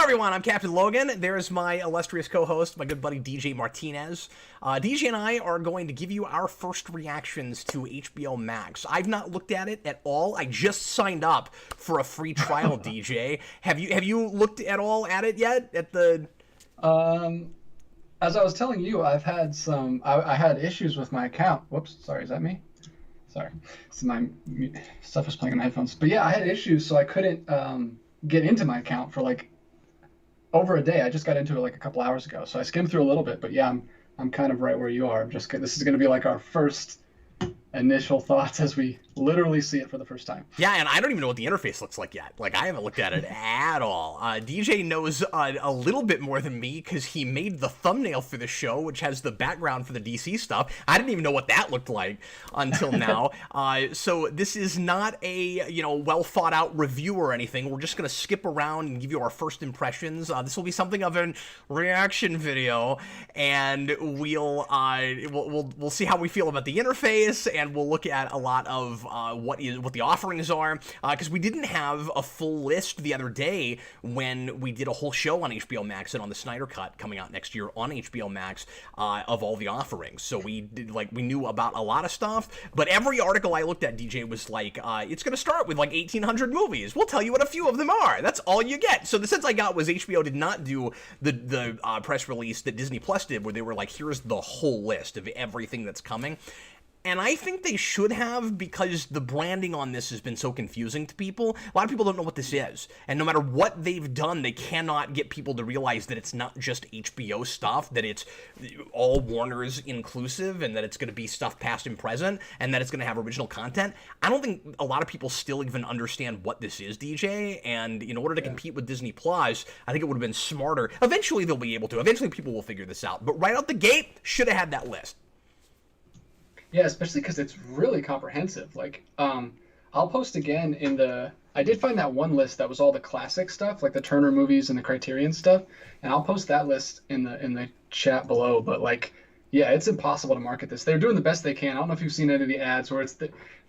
everyone, I'm Captain Logan. There's my illustrious co-host, my good buddy DJ Martinez. DJ and I are going to give you our first reactions to HBO Max. I've not looked at it at all. I just signed up for a free trial, DJ. Have you looked at all at it yet? At the As I was telling you, I've had some. I had issues with my account. Whoops, sorry, is that me? Sorry, so my stuff was playing on my headphones. But yeah, I had issues, so I couldn't get into my account for like over a day. I just got into it like a couple hours ago, so I skimmed through a little bit. But yeah, I'm kind of right where you are. This is going to be like our first initial thoughts as we literally see it for the first time. Yeah, and I don't even know what the interface looks like yet. Like, I haven't looked at it at all. DJ knows a little bit more than me because he made the thumbnail for the show, which has the background for the DC stuff. I didn't even know what that looked like until now. So this is not a, well thought out review or anything. We're just going to skip around and give you our first impressions. This will be something of a reaction video, and we'll see how we feel about the interface, and we'll look at a lot of what the offerings are, because we didn't have a full list the other day when we did a whole show on HBO Max and on the Snyder Cut coming out next year on HBO Max of all the offerings. So we knew about a lot of stuff, but every article I looked at, DJ, was like, it's going to start with like 1,800 movies. We'll tell you what a few of them are. That's all you get. So the sense I got was HBO did not do the press release that Disney Plus did, where they were like, here's the whole list of everything that's coming. And I think they should have, because the branding on this has been so confusing to people. A lot of people don't know what this is. And no matter what they've done, they cannot get people to realize that it's not just HBO stuff, that it's all Warner's inclusive, and that it's going to be stuff past and present, and that it's going to have original content. I don't think a lot of people still even understand what this is, DJ. And in order to compete with Disney Plus, I think it would have been smarter. Eventually they'll be able to. Eventually people will figure this out. But right out the gate, should have had that list. Yeah, especially because it's really comprehensive. Like, I'll post again in the. I did find that one list that was all the classic stuff, like the Turner movies and the Criterion stuff, and I'll post that list in the chat below. But like, yeah, it's impossible to market this. They're doing the best they can. I don't know if you've seen any of the ads where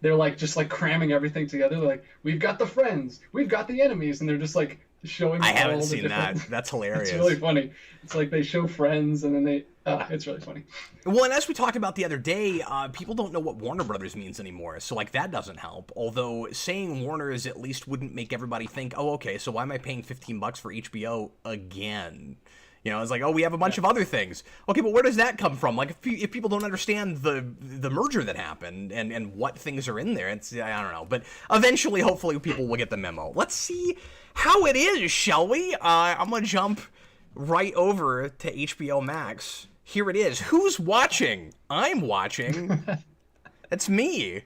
they're like just like cramming everything together. They're like, we've got the friends, we've got the enemies, and they're just like showing. I haven't seen that. That's hilarious. It's really funny. It's like they show friends and then they. It's really funny. Well, and as we talked about the other day, people don't know what Warner Brothers means anymore, so like that doesn't help. Although saying Warner's at least wouldn't make everybody think, oh, okay, so why am I paying $15 for HBO again? It's like, oh, we have a bunch of other things. Okay, but where does that come from? Like, if people don't understand the merger that happened and what things are in there, I don't know. But eventually, hopefully, people will get the memo. Let's see how it is, shall we? I'm going to jump right over to HBO Max. Here it is. Who's watching? I'm watching. It's me.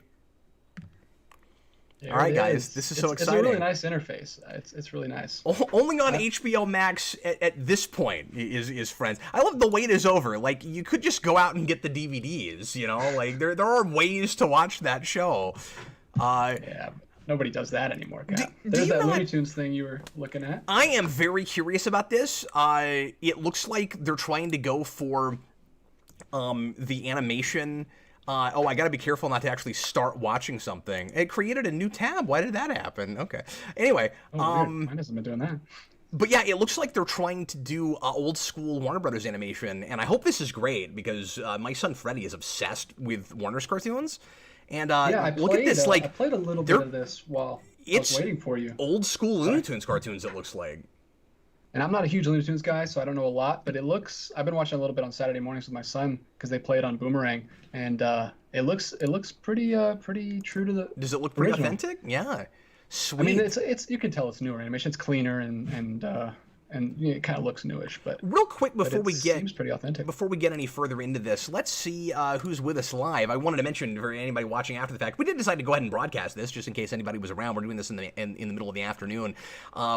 All right, guys. This is so exciting. It's a really nice interface. It's really nice. Only on HBO Max at this point is friends. I love the wait is over. Like, you could just go out and get the DVDs, Like, there are ways to watch that show. Yeah. Nobody does that anymore, Cap. There's that Looney Tunes thing you were looking at. I am very curious about this. It looks like they're trying to go for the animation. I gotta be careful not to actually start watching something. It created a new tab. Why did that happen? Okay. Anyway. Mine hasn't been doing that. But yeah, it looks like they're trying to do old school Warner Brothers animation, and I hope this is great because my son Freddie is obsessed with Warner's cartoons. And look at this, like, I played a little bit of this while I was waiting for you. Old school Looney Tunes cartoons, it looks like. And I'm not a huge Looney Tunes guy, so I don't know a lot, but I've been watching a little bit on Saturday mornings with my son because they play it on Boomerang, and it looks pretty true to the. Does it look pretty original. Authentic? Yeah. Sweet. I mean, it's you can tell it's newer animation. It's cleaner and it kind of looks newish, but real quick seems pretty authentic. Before we get any further into this, let's see who's with us live. I wanted to mention for anybody watching after the fact, we did decide to go ahead and broadcast this just in case anybody was around. We're doing this in the middle of the afternoon.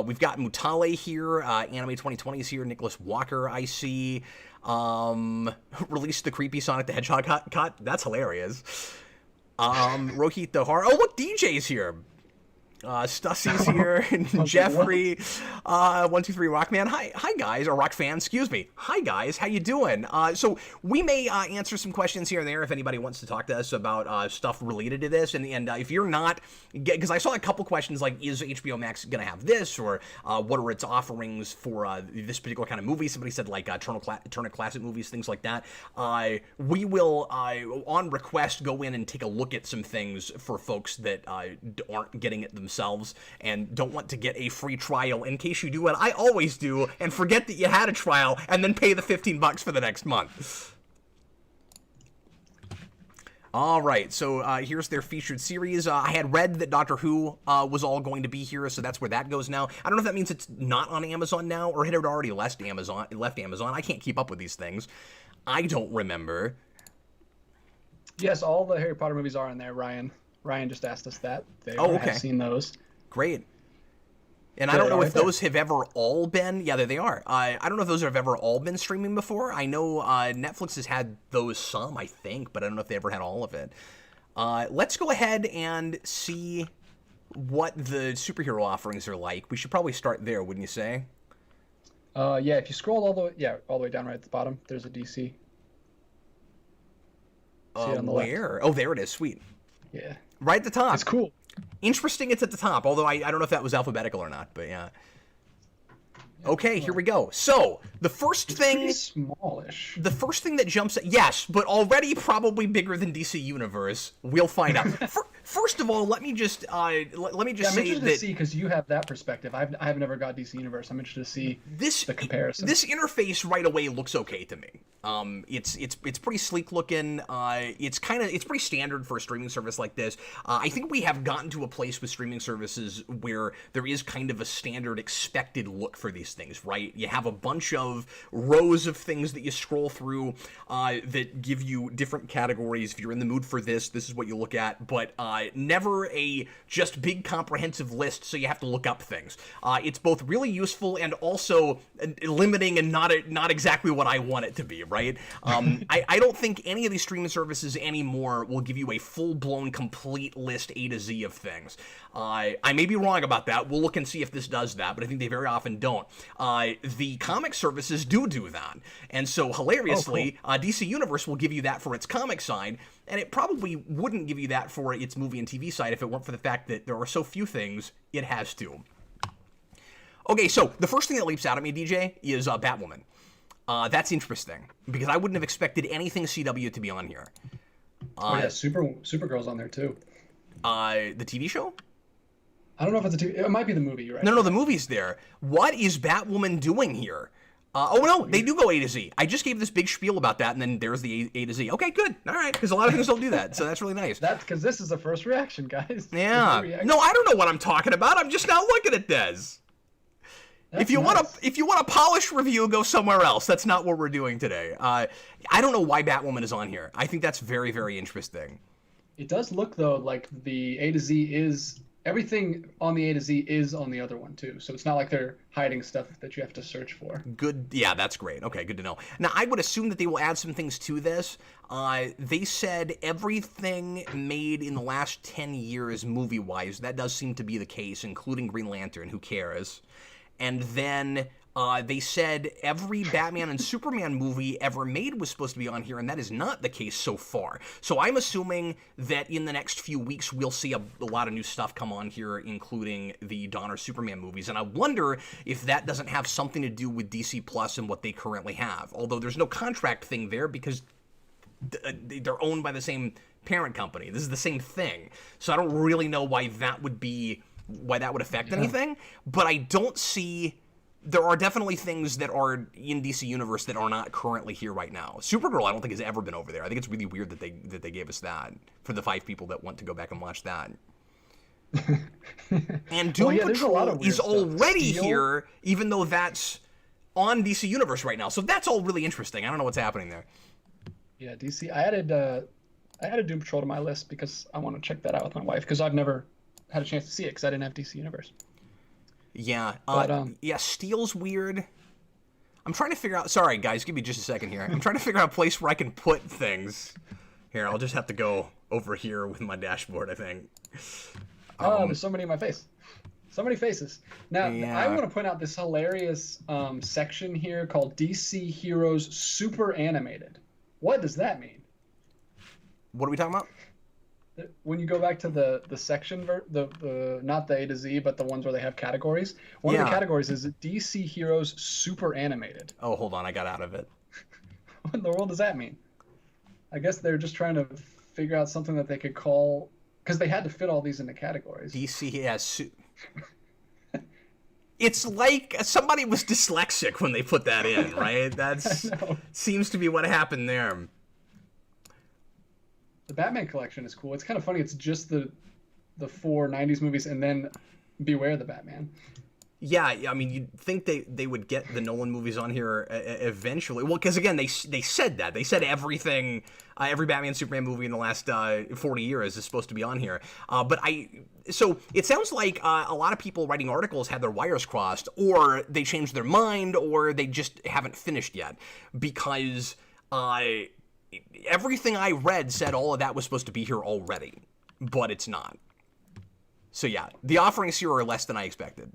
We've got Mutale here, Anime 2020 is here, Nicholas Walker I see, released the creepy Sonic the Hedgehog cut. That's hilarious. Rohit Dohar. Oh, look, DJ's here. Stussie's here, and Jeffrey, 123 Rockman. Hi guys, or Rock fan, excuse me. Hi guys, how you doing? So we may answer some questions here and there if anybody wants to talk to us about stuff related to this. And if you're not, because I saw a couple questions like, is HBO Max gonna have this, or what are its offerings for this particular kind of movie? Somebody said like Turner Classic Movies, things like that. We will, on request, go in and take a look at some things for folks that aren't getting it themselves and don't want to get a free trial, in case you do what I always do and forget that you had a trial and then pay the $15 for the next month. All right, so here's their featured series. I had read that Doctor Who was all going to be here, so that's where that goes now. I don't know if that means it's not on Amazon now, or had it already left Amazon. I can't keep up with these things. I don't remember. Yes, all the Harry Potter movies are in there, Ryan. Ryan just asked us that. Okay. I've seen those. Great. And I don't know if those have ever all been... Yeah, there they are. I don't know if those have ever all been streaming before. I know Netflix has had those some, I think, but I don't know if they ever had all of it. Let's go ahead and see what the superhero offerings are like. We should probably start there, wouldn't you say? Yeah, if you scroll all the way down right at the bottom, there's a DC. See it on the where? left. Oh, there it is. Sweet. Yeah. Right at the top. It's cool. Interesting it's at the top, although I don't know if that was alphabetical or not, but yeah. Okay, here we go. So, the first thing... smallish. The first thing that jumps... Yes, but already probably bigger than DC Universe. We'll find out. First of all, let me just say that... I'm interested to see, because you have that perspective. I've never got DC Universe. I'm interested to see the comparison. This interface right away looks okay to me. It's pretty sleek looking. It's pretty standard for a streaming service like this. I think we have gotten to a place with streaming services where there is kind of a standard expected look for these things, right? You have a bunch of rows of things that you scroll through that give you different categories. If you're in the mood for this, this is what you look at, but never a just big comprehensive list, so you have to look up things. It's both really useful and also limiting and not exactly what I want it to be, right? I don't think any of these streaming services anymore will give you a full-blown complete list A to Z of things. I may be wrong about that. We'll look and see if this does that, but I think they very often don't. The comic services do that. And so, hilariously, DC Universe will give you that for its comic side, and it probably wouldn't give you that for its movie and TV side if it weren't for the fact that there are so few things it has to. Okay, so the first thing that leaps out at me, DJ, is Batwoman. That's interesting, because I wouldn't have expected anything CW to be on here. Supergirl's on there, too. The TV show? I don't know if it's a TV... It might be the movie, right? No, the movie's there. What is Batwoman doing here? Oh, no, they do go A to Z. I just gave this big spiel about that, and then there's the A to Z. Okay, good. All right, because a lot of things don't do that, so that's really nice. That's because this is the first reaction, guys. Yeah. No, I don't know what I'm talking about. I'm just not looking at this. If you want a polished review, go somewhere else. That's not what we're doing today. I don't know why Batwoman is on here. I think that's very, very interesting. It does look, though, like the A to Z is... Everything on the A to Z is on the other one, too. So it's not like they're hiding stuff that you have to search for. Good. Yeah, that's great. Okay, good to know. Now, I would assume that they will add some things to this. They said everything made in the last 10 years movie-wise, that does seem to be the case, including Green Lantern. Who cares? And then... they said every Batman and Superman movie ever made was supposed to be on here, and that is not the case so far. So I'm assuming that in the next few weeks, we'll see a lot of new stuff come on here, including the Donner Superman movies. And I wonder if that doesn't have something to do with DC Plus and what they currently have. Although there's no contract thing there because they're owned by the same parent company. This is the same thing. So I don't really know why that would affect anything. But I don't see... There are definitely things that are in DC Universe that are not currently here right now. Supergirl, I don't think has ever been over there. I think it's really weird that they gave us that for the 5 people that want to go back and watch that. And Doom Patrol is already here, even though that's on DC Universe right now. So that's all really interesting. I don't know what's happening there. Yeah, DC. I added Doom Patrol to my list because I want to check that out with my wife because I've never had a chance to see it because I didn't have DC Universe. Yeah, yeah, Steel's weird. I'm trying to figure out... Sorry, guys, give me just a second here. I'm trying to figure out a place where I can put things. Here, I'll just have to go over here with my dashboard, I think. Oh, there's so many in my face. So many faces. Now, Yeah. I want to point out this hilarious section here called DC Heroes Super Animated. What does that mean? What are we talking about? When you go back to the section, the not the A to Z, but the ones where they have categories. One of the categories is DC Heroes Super Animated. Oh, hold on, I got out of it. What in the world does that mean? I guess they're just trying to figure out something that they could call, because they had to fit all these into categories. DC has. It's like somebody was dyslexic when they put that in, right? That's seems to be what happened there. The Batman collection is cool. It's kind of funny. It's just the 4 90s movies and then Beware the Batman. Yeah, I mean, you'd think they would get the Nolan movies on here eventually. Well, because again, they said that. They said everything, every Batman Superman movie in the last 40 years is supposed to be on here. So it sounds like a lot of people writing articles had their wires crossed, or they changed their mind, or they just haven't finished yet. Because everything I read said all of that was supposed to be here already, but it's not. So yeah, the offerings here are less than I expected.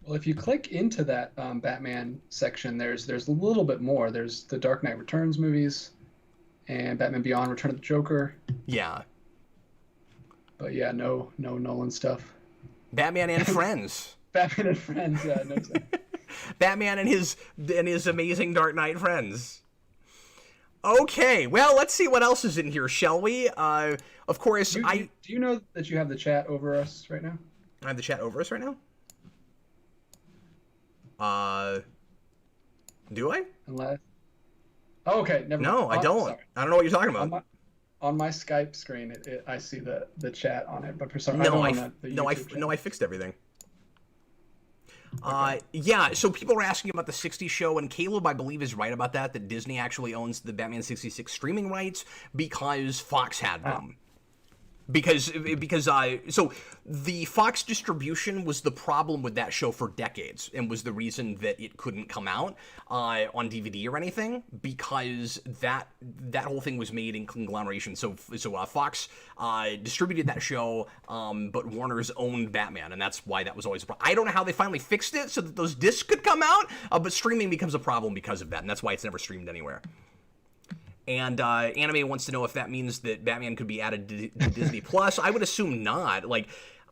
Well, if you click into that Batman section, there's a little bit more. There's the Dark Knight Returns movies and Batman Beyond: Return of the Joker. Yeah. But yeah, no Nolan stuff. Batman and Friends. Batman and Friends, yeah. No, Batman and his amazing Dark Knight friends. Okay, well, let's see what else is in here, shall we? Of course, do you know that you have the chat over us right now? I have the chat over us right now? Do I? Unless... Oh, okay, never mind. No, I don't. Sorry. I don't know what you're talking about. On my Skype screen, I see the chat on it, but for some reason, I fixed everything. Yeah, so people were asking about the 60 show, and Caleb, I believe, is right about that Disney actually owns the Batman 66 streaming rights because Fox had them. Because so the Fox distribution was the problem with that show for decades, and was the reason that it couldn't come out on DVD or anything, because that whole thing was made in conglomeration. So Fox distributed that show, but Warner's owned Batman, and that's why that was always a problem. I don't know how they finally fixed it so that those discs could come out, but streaming becomes a problem because of that, and that's why it's never streamed anywhere. And Anime wants to know if that means that Batman could be added to Disney Plus. I would assume not. Like,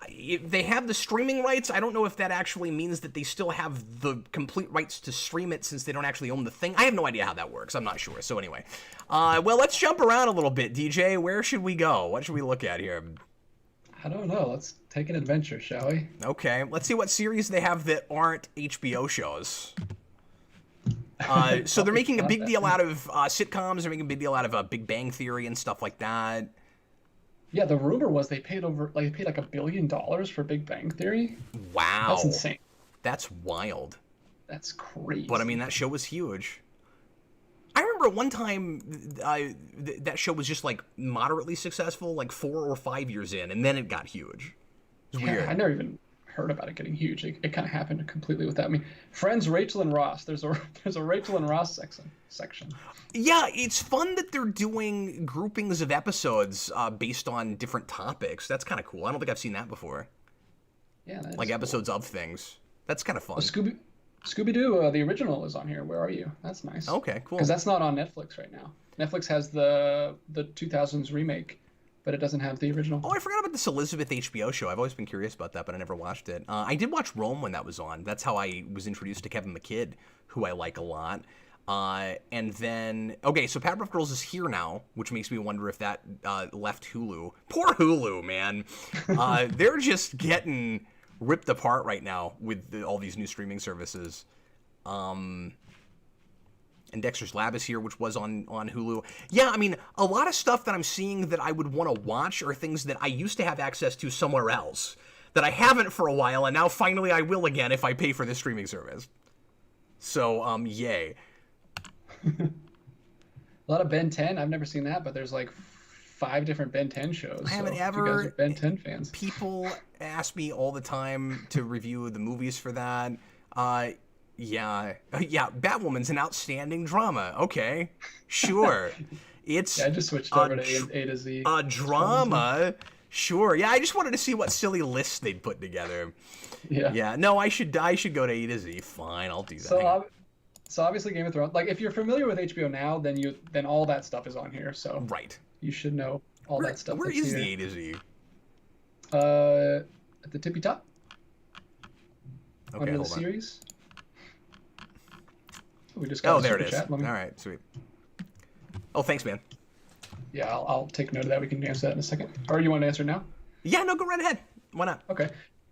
if they have the streaming rights, I don't know if that actually means that they still have the complete rights to stream it since they don't actually own the thing. I have no idea how that works. I'm not sure. So anyway, well, let's jump around a little bit, DJ. Where should we go? What should we look at here? I don't know. Let's take an adventure, shall we? Okay. Let's see what series they have that aren't HBO shows. So they're making a big deal out of sitcoms. They're making a big deal out of Big Bang Theory and stuff like that. Yeah, the rumor was they paid like $1 billion for Big Bang Theory. Wow, that's insane. That's wild. That's crazy. But I mean, that show was huge. I remember one time that show was just like moderately successful, like 4 or 5 years in, and then it got huge. It was weird. I never even heard about it getting huge. It kind of happened completely without me. Friends, Rachel and Ross. There's a Rachel and Ross section. Yeah, it's fun that they're doing groupings of episodes based on different topics. That's kind of cool. I don't think I've seen that before. Yeah, that's like episodes of things. That's kind of fun. Well, Scooby-Doo, the original, is on here. Where are you? That's nice. Okay, cool. Because that's not on Netflix right now. Netflix has the 2000s remake, but it doesn't have the original. Oh, I forgot about this Elizabeth HBO show. I've always been curious about that, but I never watched it. I did watch Rome when that was on. That's how I was introduced to Kevin McKidd, who I like a lot. And then, okay, so Powerpuff Girls is here now, which makes me wonder if that left Hulu. Poor Hulu, man. They're just getting ripped apart right now with all these new streaming services. And Dexter's Lab is here, which was on Hulu. Yeah, I mean, a lot of stuff that I'm seeing that I would want to watch are things that I used to have access to somewhere else, that I haven't for a while, and now finally I will again if I pay for this streaming service. So, yay. A lot of Ben 10. I've never seen that, but there's like 5 different Ben 10 shows. I haven't ever. You guys are Ben 10 fans. People ask me all the time to review the movies for that. Yeah, Batwoman's an outstanding drama. Okay, sure. It's I just switched over to A to Z. A drama. Sure. Yeah, I just wanted to see what silly lists they'd put together. Yeah. Yeah. No, I should go to A to Z. Fine, I'll do that. So obviously Game of Thrones. Like if you're familiar with HBO now, then all that stuff is on here. So right. You should know all that stuff. Where is the A to Z? At the tippy top. Okay, under the series. We just got there it is. Chat. All right, sweet. Oh, thanks, man. Yeah, I'll take note of that. We can answer that in a second. Or you want to answer now? Yeah, no, go right ahead. Why not? Okay.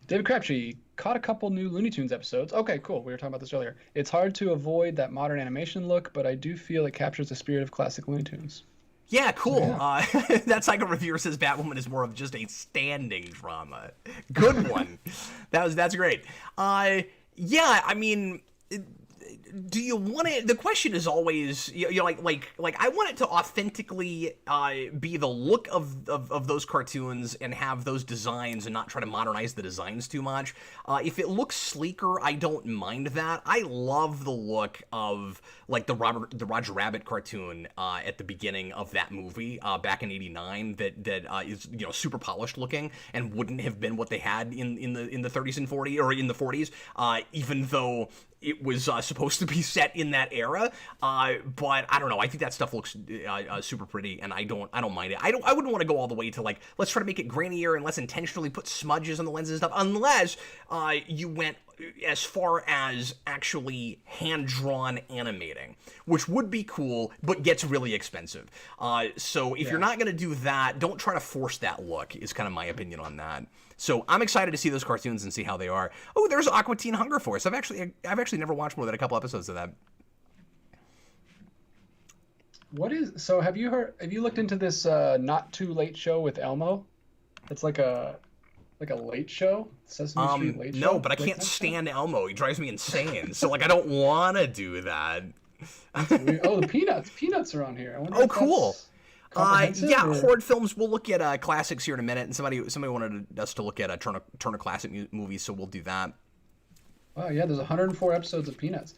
David Crabtree caught a couple new Looney Tunes episodes. Okay, cool. We were talking about this earlier. It's hard to avoid that modern animation look, but I do feel it captures the spirit of classic Looney Tunes. Yeah, cool. So, yeah. That Psycho Reviewer says Batwoman is more of just a standing drama. Good one. That's great. Yeah, I mean, do you want it? The question is always, like I want it to authentically be the look of those cartoons and have those designs and not try to modernize the designs too much. If it looks sleeker, I don't mind that. I love the look of like the Roger Rabbit cartoon at the beginning of that movie back in '89 that is super polished looking and wouldn't have been what they had in the 30s and 40s or in the 40s, even though it was supposed to be set in that era, but I don't know. I think that stuff looks super pretty, and I don't mind it. I wouldn't want to go all the way to like let's try to make it grainier and let's intentionally put smudges on the lenses and stuff, unless you went as far as actually hand-drawn animating, which would be cool, but gets really expensive. So if you're not going to do that, don't try to force that look, is kind of my opinion on that. So I'm excited to see those cartoons and see how they are. Oh, there's Aqua Teen Hunger Force. I've actually never watched more than a couple episodes of that. So have you looked into this Not Too Late show with Elmo? It's like a late show, Sesame Street late show. No, but I can't stand Elmo. He drives me insane. So like I don't want to do that. Oh, the Peanuts are on here. I wonder if cool. Yeah, or... Horde Films. We'll look at classics here in a minute, and somebody wanted us to look at Turner Classic movies, so we'll do that. Oh yeah, there's 104 episodes of Peanuts.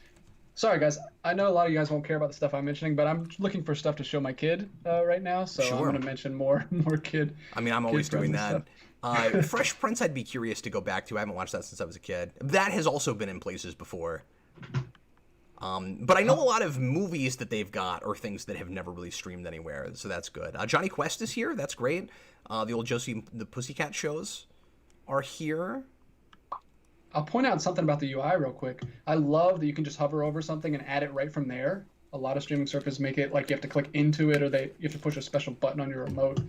Sorry guys, I know a lot of you guys won't care about the stuff I'm mentioning, but I'm looking for stuff to show my kid right now, so I'm going to mention more kid. I mean, I'm always doing that. Fresh Prince, I'd be curious to go back to. I haven't watched that since I was a kid. That has also been in places before. But I know a lot of movies that they've got are things that have never really streamed anywhere, so that's good. Johnny Quest is here. That's great. The old Josie the Pussycat shows are here. I'll point out something about the UI real quick. I love that you can just hover over something and add it right from there. A lot of streaming services make it like you have to click into it or you have to push a special button on your remote.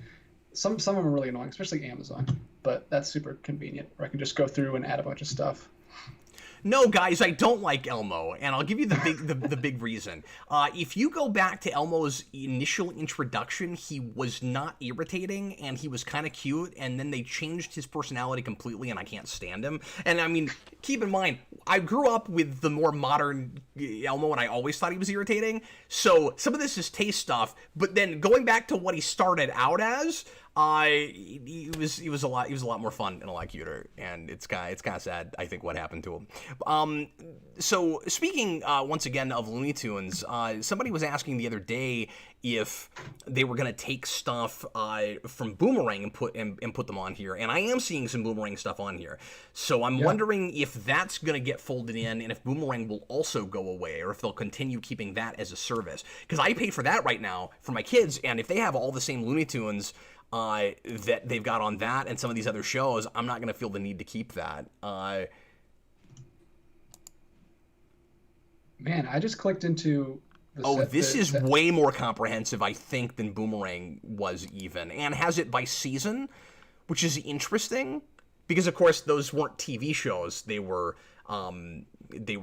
Some of them are really annoying, especially Amazon, but that's super convenient where I can just go through and add a bunch of stuff. No, guys, I don't like Elmo, and I'll give you the big reason. If you go back to Elmo's initial introduction, he was not irritating, and he was kind of cute, and then they changed his personality completely, and I can't stand him. And, I mean, keep in mind, I grew up with the more modern Elmo, and I always thought he was irritating, so some of this is taste stuff, but then going back to what he started out as... he was a lot more fun and a lot cuter, and it's kind of sad, I think, what happened to him. So speaking once again of Looney Tunes, somebody was asking the other day if they were gonna take stuff from Boomerang and put them on here, and I am seeing some Boomerang stuff on here. So I'm wondering if that's gonna get folded in, and if Boomerang will also go away, or if they'll continue keeping that as a service. Because I pay for that right now for my kids, and if they have all the same Looney Tunes that they've got on that and some of these other shows, I'm not going to feel the need to keep that. Man, I just clicked into... This is way more comprehensive, I think, than Boomerang was even, and has it by season, which is interesting, because, of course, those weren't TV shows. They were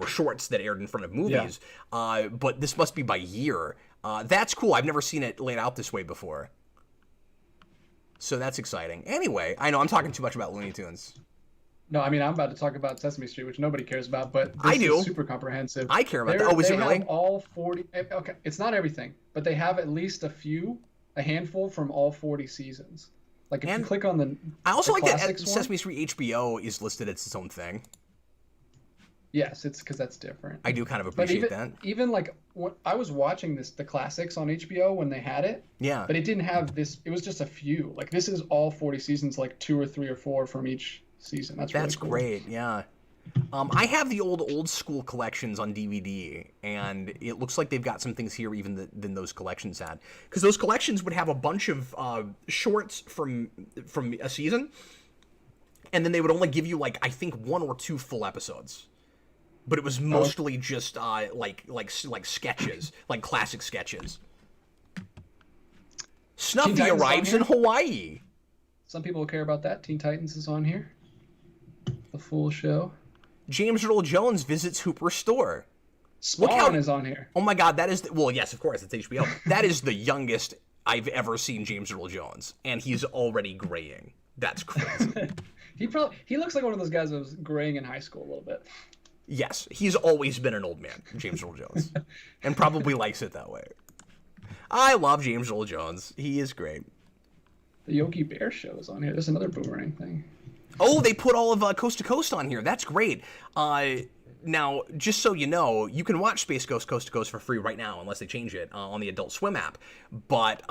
shorts that aired in front of movies, but this must be by year. That's cool. I've never seen it laid out this way before. So that's exciting. Anyway, I know I'm talking too much about Looney Tunes. No, I mean, I'm about to talk about Sesame Street, which nobody cares about, but this I do. is super comprehensive. I care about that. Oh, is it really? They have all 40... Okay, it's not everything, but they have at least a handful from all 40 seasons. Like, if you click on the I also like that one, Sesame Street HBO is listed as its own thing. Yes, it's because that's different. I do kind of But appreciate that. even like what I was watching the classics on HBO when they had it, Yeah. but it didn't have this. It was just a few. Like this is all 40 seasons, like 2 or 3 or 4 from each season. That's really cool. Great. Yeah. I have the old school collections on DVD, and it looks like they've got some things here even than those collections had. Because those collections would have a bunch of shorts from a season, and then they would only give you like I think 1 or 2 full episodes. But it was mostly just like sketches, like classic sketches. Snuffy arrives in Hawaii. Some people care about that. Teen Titans is on here. The full show. James Earl Jones visits Hooper's store. Spawn is on here. Oh my God, that is well, yes, of course, it's HBO. That is the youngest I've ever seen James Earl Jones, and he's already graying. That's crazy. he looks like one of those guys that was graying in high school a little bit. Yes, he's always been an old man, James Earl Jones, and probably likes it that way. I love James Earl Jones. He is great. The Yogi Bear show is on here. There's another Boomerang thing. Oh, they put all of Coast to Coast on here. That's great. Now, just so you know, you can watch Space Ghost Coast to Coast for free right now, unless they change it, on the Adult Swim app. But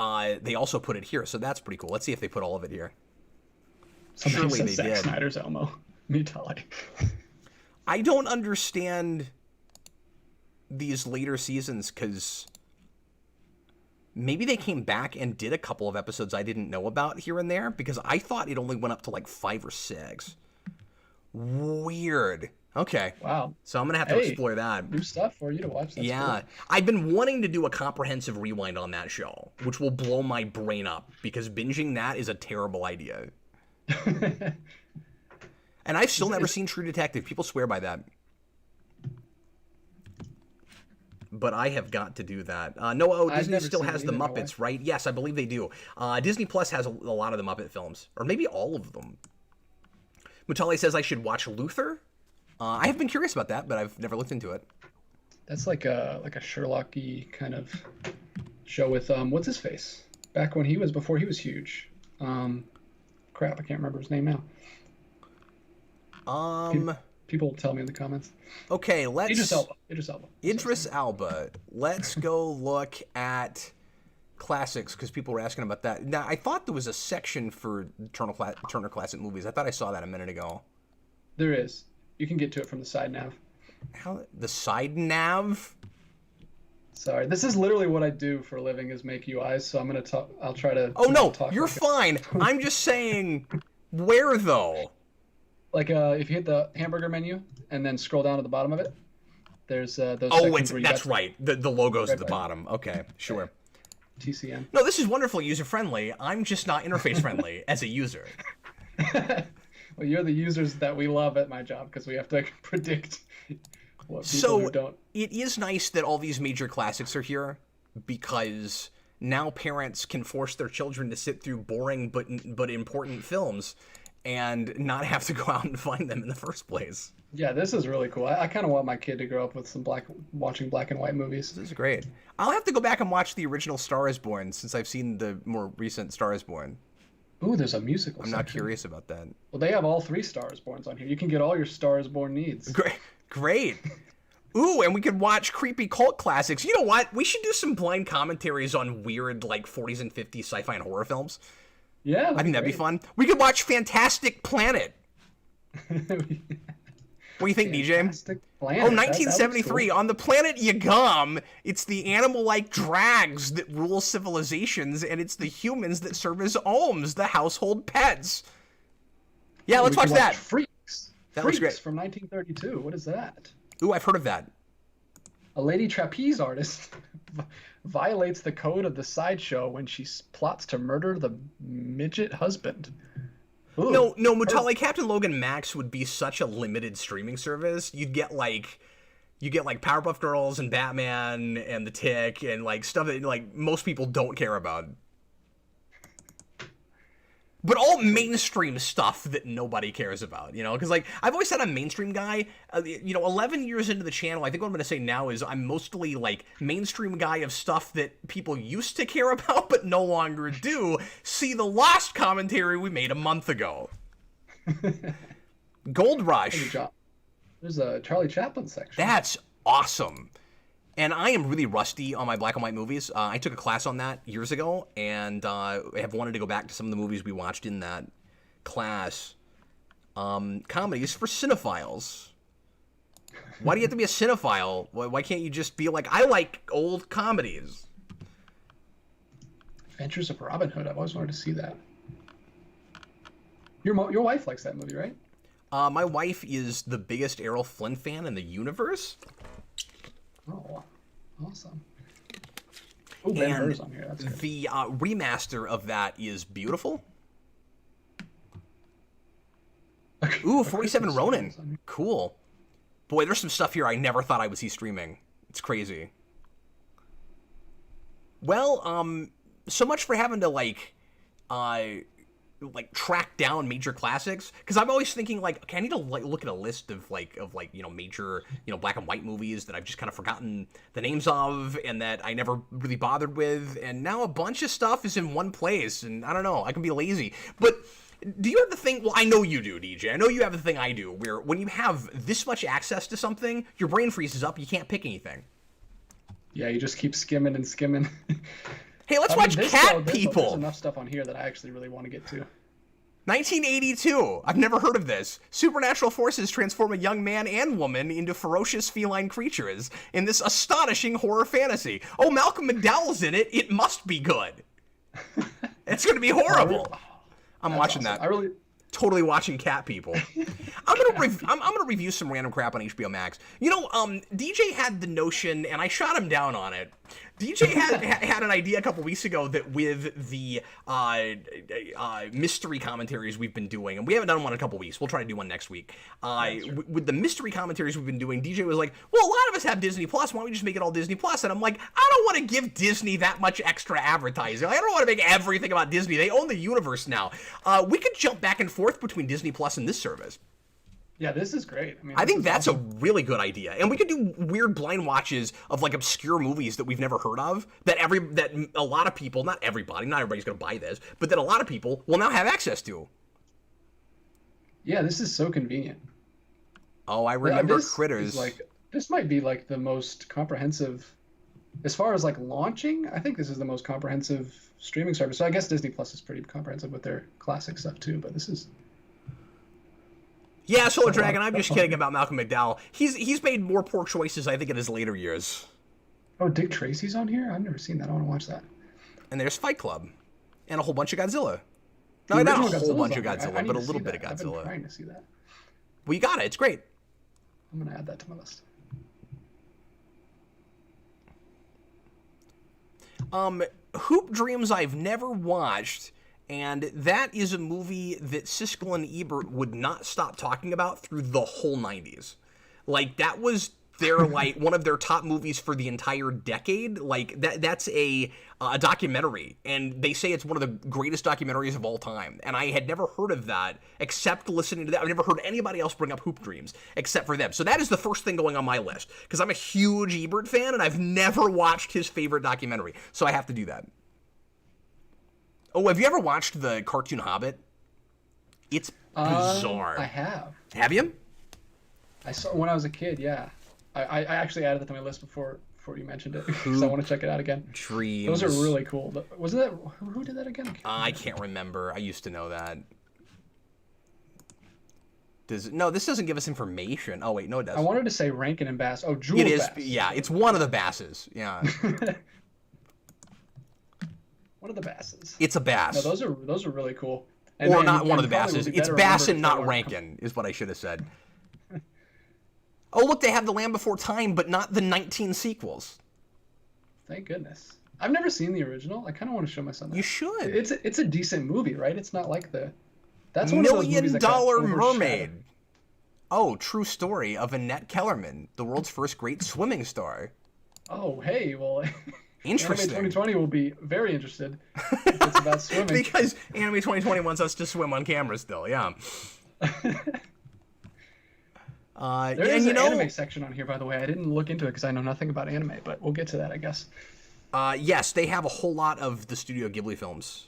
they also put it here, so that's pretty cool. Let's see if they put all of it here. Somebody says Zack Snyder's Elmo. Me tell you. I don't understand these later seasons because maybe they came back and did a couple of episodes I didn't know about here and there because I thought it only went up to like 5 or 6. Weird. Okay. Wow. So I'm going to have to explore that. New stuff for you to watch. That's cool. I've been wanting to do a comprehensive rewind on that show, which will blow my brain up because binging that is a terrible idea. And I've still never seen True Detective. People swear by that. But I have got to do that. Disney still has the Muppets, right? Yes, I believe they do. Disney Plus has a lot of the Muppet films. Or maybe all of them. Mutali says I should watch Luther. I have been curious about that, but I've never looked into it. That's like a Sherlock-y kind of show with, what's his face? Back when before he was huge. Crap, I can't remember his name now. People tell me in the comments. Okay, let's... Idris Elba. Let's go look at classics, because people were asking about that. Now, I thought there was a section for Turner Classic Movies. I thought I saw that a minute ago. There is. You can get to it from the side nav. The side nav? Sorry, this is literally what I do for a living is make UIs, so I'm going to talk... I'll try to... Oh, no, you're fine. I'm just saying, where, though? Like if you hit the hamburger menu and then scroll down to the bottom of it, there's those. That's right. The logo's at the bottom. Okay, sure. TCN. No, this is wonderful, user friendly. I'm just not interface friendly as a user. Well, you're the users that we love at my job because we have to predict what people who don't. It is nice that all these major classics are here because now parents can force their children to sit through boring but important films and not have to go out and find them in the first place. Yeah, this is really cool. I kind of want my kid to grow up with watching black and white movies. This is great. I'll have to go back and watch the original Star is Born since I've seen the more recent Star is Born. Ooh, there's a musical I'm not curious about that. Well, they have all 3 Star is Borns on here. You can get all your Star is Born needs. Great. Ooh, and we could watch creepy cult classics. You know what? We should do some blind commentaries on weird, like, 40s and 50s sci-fi and horror films. Yeah, I think that'd be fun. We could watch Fantastic Planet. What do you think, DJ? Planet. Oh, 1973. Cool. On the planet Yagam, it's the animal-like drags that rule civilizations, and it's the humans that serve as ohms, the household pets. Yeah, let's watch that. Freaks. That looks great. From 1932. What is that? Ooh, I've heard of that. A lady trapeze artist violates the code of the sideshow when she plots to murder the midget husband. Ooh. No, Mutali, Captain Logan Max would be such a limited streaming service. You'd get like Powerpuff Girls and Batman and The Tick and like stuff that like most people don't care about. But all mainstream stuff that nobody cares about, you know? Because, like, I've always said I'm a mainstream guy. 11 years into the channel, I think what I'm going to say now is I'm mostly, like, mainstream guy of stuff that people used to care about but no longer do. See the Lost commentary we made a month ago. Gold Rush. There's a Charlie Chaplin section. That's awesome. And I am really rusty on my black and white movies. I took a class on that years ago, and I have wanted to go back to some of the movies we watched in that class. Comedies for cinephiles. Why do you have to be a cinephile? Why can't you just be like, I like old comedies? Adventures of Robin Hood. I've always wanted to see that. Your wife likes that movie, right? My wife is the biggest Errol Flynn fan in the universe. Oh, awesome. Oh, Ben Hur's on here. That's good. The remaster of that is beautiful. Ooh, 47 Ronin. Cool. Boy, there's some stuff here I never thought I would see streaming. It's crazy. Well, so much for having to like track down major classics, because I'm always thinking like, okay, I need to look at a list of major black and white movies that I've just kind of forgotten the names of and that I never really bothered with, and now a bunch of stuff is in one place, and I don't know, I can be lazy. But do you have the thing? Well, I know you do, DJ. I know you have the thing I do, where when you have this much access to something, your brain freezes up. You can't pick anything. Yeah, you just keep skimming and skimming. Hey, let's watch Cat People. There's enough stuff on here that I actually really want to get to. 1982. I've never heard of this. Supernatural forces transform a young man and woman into ferocious feline creatures in this astonishing horror fantasy. Oh, Malcolm McDowell's in it. It must be good. It's going to be horrible. I'm watching awesome. that. I really totally watching Cat People. I'm gonna review some random crap on HBO Max. You know, DJ had the notion, and I shot him down on it. DJ had an idea a couple weeks ago that with the mystery commentaries we've been doing, and we haven't done one in a couple weeks. We'll try to do one next week. With the mystery commentaries we've been doing, DJ was like, well, a lot of us have Disney Plus. Why don't we just make it all Disney Plus? And I'm like, I don't want to give Disney that much extra advertising. I don't want to make everything about Disney. They own the universe now. We could jump back and forth between Disney Plus and this service. Yeah, this is great. I think that's awesome. A really good idea. And we could do weird blind watches of like obscure movies that we've never heard of, that a lot of people, not everybody's going to buy this, but that a lot of people will now have access to. Yeah, this is so convenient. Oh, I remember Critters. This might be like the most comprehensive, as far as like launching, I think this is the most comprehensive streaming service. So I guess Disney Plus is pretty comprehensive with their classic stuff too, but this is... Yeah, Solar Dragon, I'm just kidding about Malcolm McDowell. He's made more poor choices, I think, in his later years. Oh, Dick Tracy's on here? I've never seen that. I want to watch that. And there's Fight Club. And a whole bunch of Godzilla. No, not a whole bunch of Godzilla, but a little bit of Godzilla. I've been trying to see that. Well, you got it. It's great. I'm going to add that to my list. Hoop Dreams I've never watched... And that is a movie that Siskel and Ebert would not stop talking about through the whole 90s. Like, that was their, like, one of their top movies for the entire decade. Like, that's a documentary. And they say it's one of the greatest documentaries of all time. And I had never heard of that except listening to that. I've never heard anybody else bring up Hoop Dreams except for them. So that is the first thing going on my list. Because I'm a huge Ebert fan, and I've never watched his favorite documentary. So I have to do that. Oh, have you ever watched the cartoon Hobbit? It's bizarre. I have. Have you? I saw it when I was a kid, yeah. I actually added it to my list before you mentioned it, because I want to check it out again. Dreams. Those are really cool. Wasn't that... Who did that again? I can't remember. I used to know that. No, this doesn't give us information. Oh, wait, no, it does. I wanted to say Rankin and Bass. Oh, Jules Bass. It is, yeah, it's one of the Basses, yeah. One of the Basses. It's a Bass. No, those are really cool. Or not one of the Basses. It's Bass and not Rankin, is what I should have said. Oh, look, they have The Land Before Time, but not the 19 sequels. Thank goodness. I've never seen the original. I kind of want to show my son that. You should. It's a decent movie, right? It's not like the... That's one $1 of those movies that got Million Dollar Mermaid. Oh, true story of Annette Kellerman, the world's first great swimming star. Oh, hey, well... Interesting. Anime 2020 will be very interested if it's about swimming. Because Anime 2020 wants us to swim on camera still, yeah. There is an anime section on here, by the way. I didn't look into it because I know nothing about anime, but we'll get to that, I guess. Yes, they have a whole lot of the Studio Ghibli films.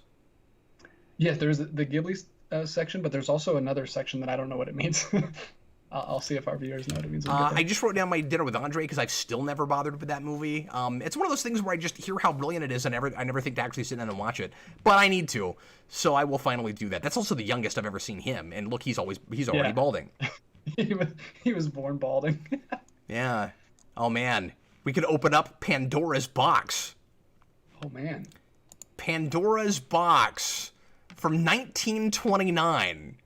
Yes, there's the Ghibli section, but there's also another section that I don't know what it means. I'll see if our viewers know what it means. We'll get there. I just wrote down my Dinner with Andre because I've still never bothered with that movie. It's one of those things where I just hear how brilliant it is, and I never think to actually sit down and watch it. But I need to, so I will finally do that. That's also the youngest I've ever seen him, and look, he's already balding. he was born balding. Yeah. Oh man, we could open up Pandora's box. Oh man. Pandora's box from 1929.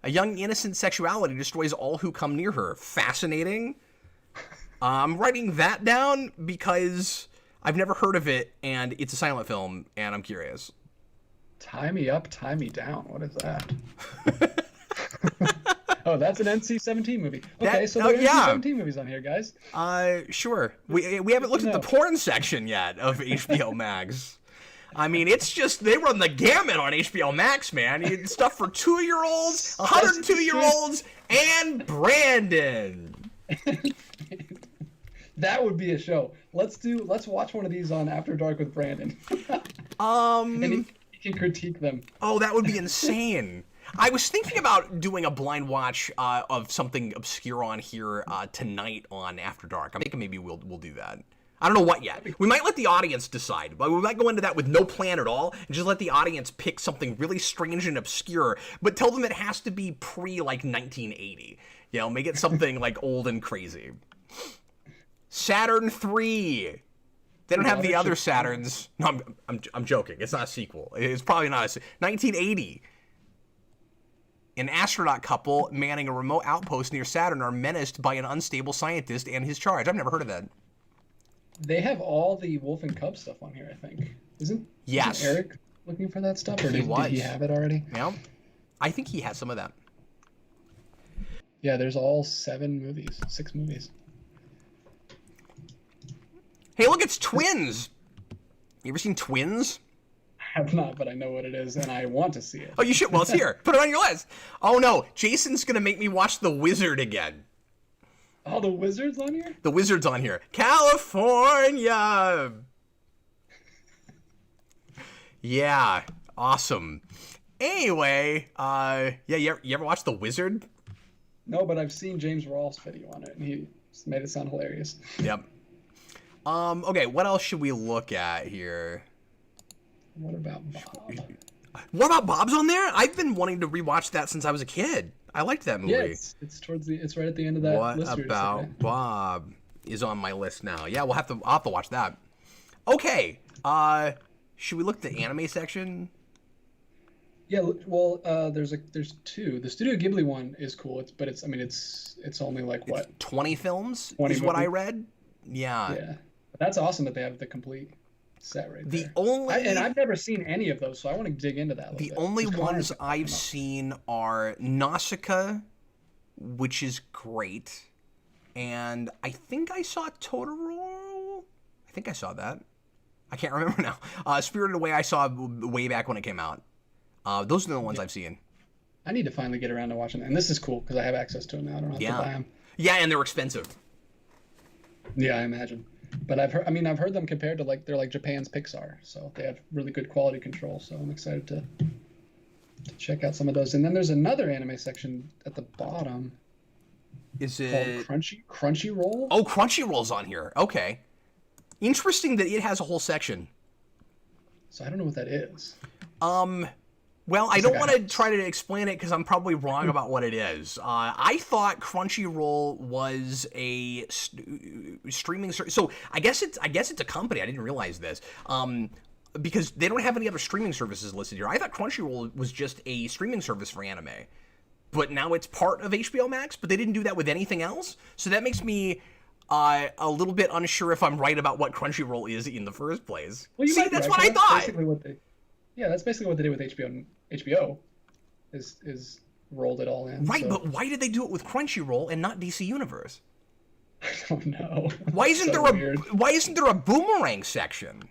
A young innocent sexuality destroys all who come near her. Fascinating. I'm writing that down because I've never heard of it, and it's a silent film, and I'm curious. Tie me up, tie me down. What is that? Oh, that's an NC-17 movie. Okay, so there are NC-17 movies on here, guys. Sure. We haven't looked at the porn section yet of HBO Max. I mean, it's just, they run the gamut on HBO Max, man. You get stuff for 2-year-olds, 102-year-olds, and Brandon. That would be a show. Let's watch one of these on After Dark with Brandon. And he can critique them. Oh, that would be insane. I was thinking about doing a blind watch of something obscure on here tonight on After Dark. I'm thinking maybe we'll do that. I don't know what yet. We might let the audience decide, but we might go into that with no plan at all and just let the audience pick something really strange and obscure, but tell them it has to be like 1980. You know, make it something like old and crazy. Saturn 3. They don't have the other Saturns. No, I'm joking. It's not a sequel. It's probably not 1980. An astronaut couple manning a remote outpost near Saturn are menaced by an unstable scientist and his charge. I've never heard of that. They have all the Wolf and Cub stuff on here, I think. Isn't Eric looking for that stuff? Or did he have it already? Yeah. I think he has some of that. Yeah, there's all 6 movies. Hey, look, it's Twins. You ever seen Twins? I have not, but I know what it is, and I want to see it. Oh, you should. Well, it's here. Put it on your list. Oh, no. Jason's going to make me watch The Wizard again. Oh, The Wizard's on here? The Wizard's on here. California! Yeah. Awesome. Anyway, you ever watch The Wizard? No, but I've seen James Rolfe's video on it, and he made it sound hilarious. Yep. Okay, what else should we look at here? What about Bob? What about Bob's on there? I've been wanting to rewatch that since I was a kid. I liked that movie. Yeah, it's right at the end of that list. What about Bob is on my list now. Yeah, I'll have to watch that. Okay. Should we look at the anime section? Yeah, well, there's 2. The Studio Ghibli one is cool. It's only like what? It's 20 films 20 is what I read. Yeah. Yeah. That's awesome that they have the complete set right there. And I've never seen any of those, so I want to dig into that a little bit. The only ones I've seen are Nausicaa, which is great, and I think I saw Totoro. I think I saw that. I can't remember now. Spirited Away I saw way back when it came out. Those are the ones I've seen. I need to finally get around to watching them, and this is cool because I have access to them now. I don't have to buy them. Yeah, and they're expensive. Yeah, I imagine. But I've heard them compared to they're like Japan's Pixar, so they have really good quality control. So I'm excited to check out some of those. And then there's another anime section at the bottom. Is it called Crunchyroll? Oh, Crunchyroll's on here. Okay, interesting that it has a whole section. So I don't know what that is. Well, I don't want to try to explain it because I'm probably wrong about what it is. I thought Crunchyroll was a streaming service. So I guess it's a company. I didn't realize this. Because they don't have any other streaming services listed here. I thought Crunchyroll was just a streaming service for anime. But now it's part of HBO Max, but they didn't do that with anything else. So that makes me a little bit unsure if I'm right about what Crunchyroll is in the first place. Well, see, that's what I thought. That's basically what they did with HBO. HBO is rolled it all in. Right, so. But why did they do it with Crunchyroll and not DC Universe? I don't know. Why isn't there a Boomerang section?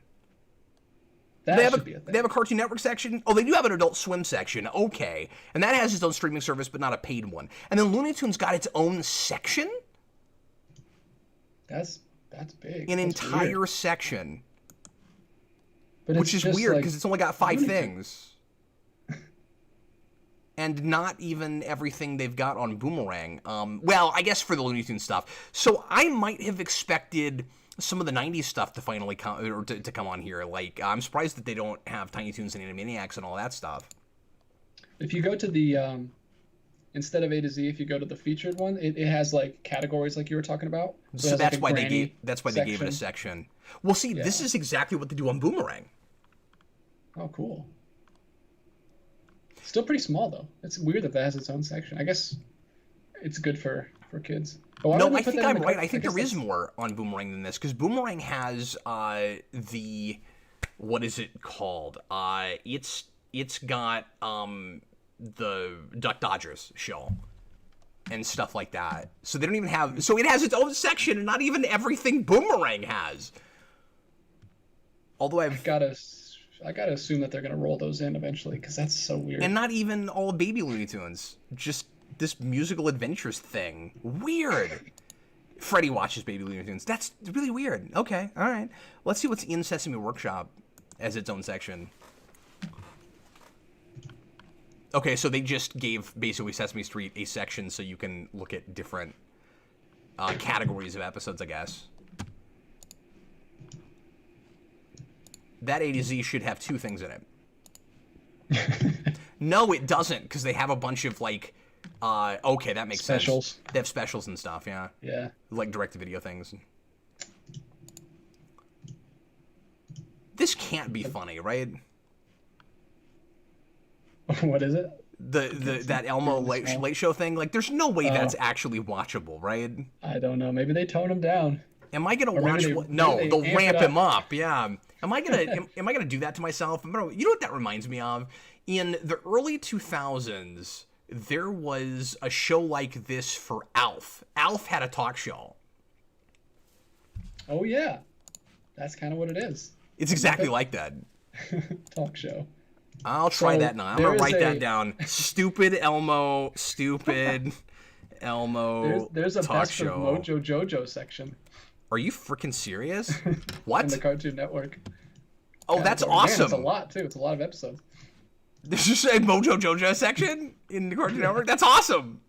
They have a Cartoon Network section. Oh, they do have an Adult Swim section. Okay, and that has its own streaming service, but not a paid one. And then Looney Tunes got its own section. That's big. An entire section. But which is weird because it's only got 5 things. And not even everything they've got on Boomerang. Well, I guess for the Looney Tunes stuff. So I might have expected some of the 90s stuff to finally come, or to come on here. Like, I'm surprised that they don't have Tiny Toons and Animaniacs and all that stuff. If you go to the, instead of A to Z, if you go to the featured one, it has like categories like you were talking about. So that's why they gave it a section. Well, see, this is exactly what they do on Boomerang. Oh, cool. Still pretty small though. It's weird that has its own section. I guess it's good for kids. No, I think I'm right. I think there is more on Boomerang than this, because Boomerang has the, what is it called? It's got the Duck Dodgers show and stuff like that. So they don't even have. So it has its own section, and not even everything Boomerang has. Although I gotta assume that they're gonna roll those in eventually, because that's so weird. And not even all Baby Looney Tunes. Just this musical adventures thing. Weird. Freddy watches Baby Looney Tunes. That's really weird. Okay, all right. Let's see what's in Sesame Workshop as its own section. Okay, so they just gave basically Sesame Street a section so you can look at different categories of episodes, I guess. That A to Z should have 2 things in it. No, it doesn't, because they have a bunch of, like, okay, that makes specials. Sense. They have specials and stuff, yeah. Yeah. Like direct-to-video things. This can't be funny, right? What is it? That Elmo late show thing? Like, there's no way that's actually watchable, right? I don't know. Maybe they tone him down. Am I gonna watch? No, they'll ramp him up. Yeah. Am I gonna do that to myself? You know what that reminds me of? In the early 2000s, there was a show like this for Alf. Alf had a talk show. Oh yeah, that's kind of what it is. It's exactly like that. Talk show. I'll try that now. I'm gonna write that down. Stupid Elmo. There's a talk best show. of Mojo Jojo section. Are you freaking serious? What? In the Cartoon Network. Oh, that's awesome. Man, it's a lot too. It's a lot of episodes. There's just a Mojo Jojo section in the Cartoon Network? That's awesome.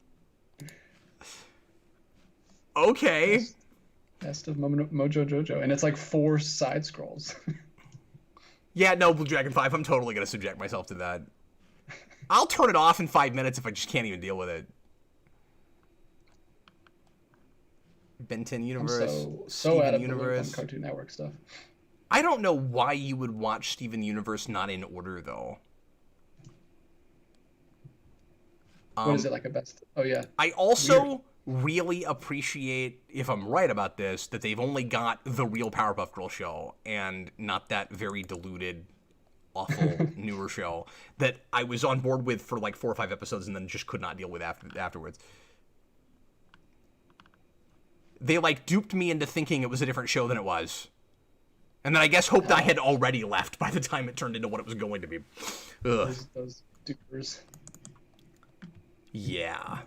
Okay. Best of Mojo Jojo. And it's like 4 side scrolls. Yeah, no, Blue Dragon 5, I'm totally going to subject myself to that. I'll turn it off in 5 minutes if I just can't even deal with it. Ben 10 Universe, so out of Universe. the Cartoon Network stuff. I don't know why you would watch Steven Universe not in order, though. What is it, like a best? Oh, yeah. I also really appreciate, if I'm right about this, that they've only got the real Powerpuff Girls show and not that very diluted, awful newer show that I was on board with for like 4 or 5 episodes and then just could not deal with afterwards. They like duped me into thinking it was a different show than it was. And then I guess hoped I had already left by the time it turned into what it was going to be. Ugh. Those dupers. Yeah.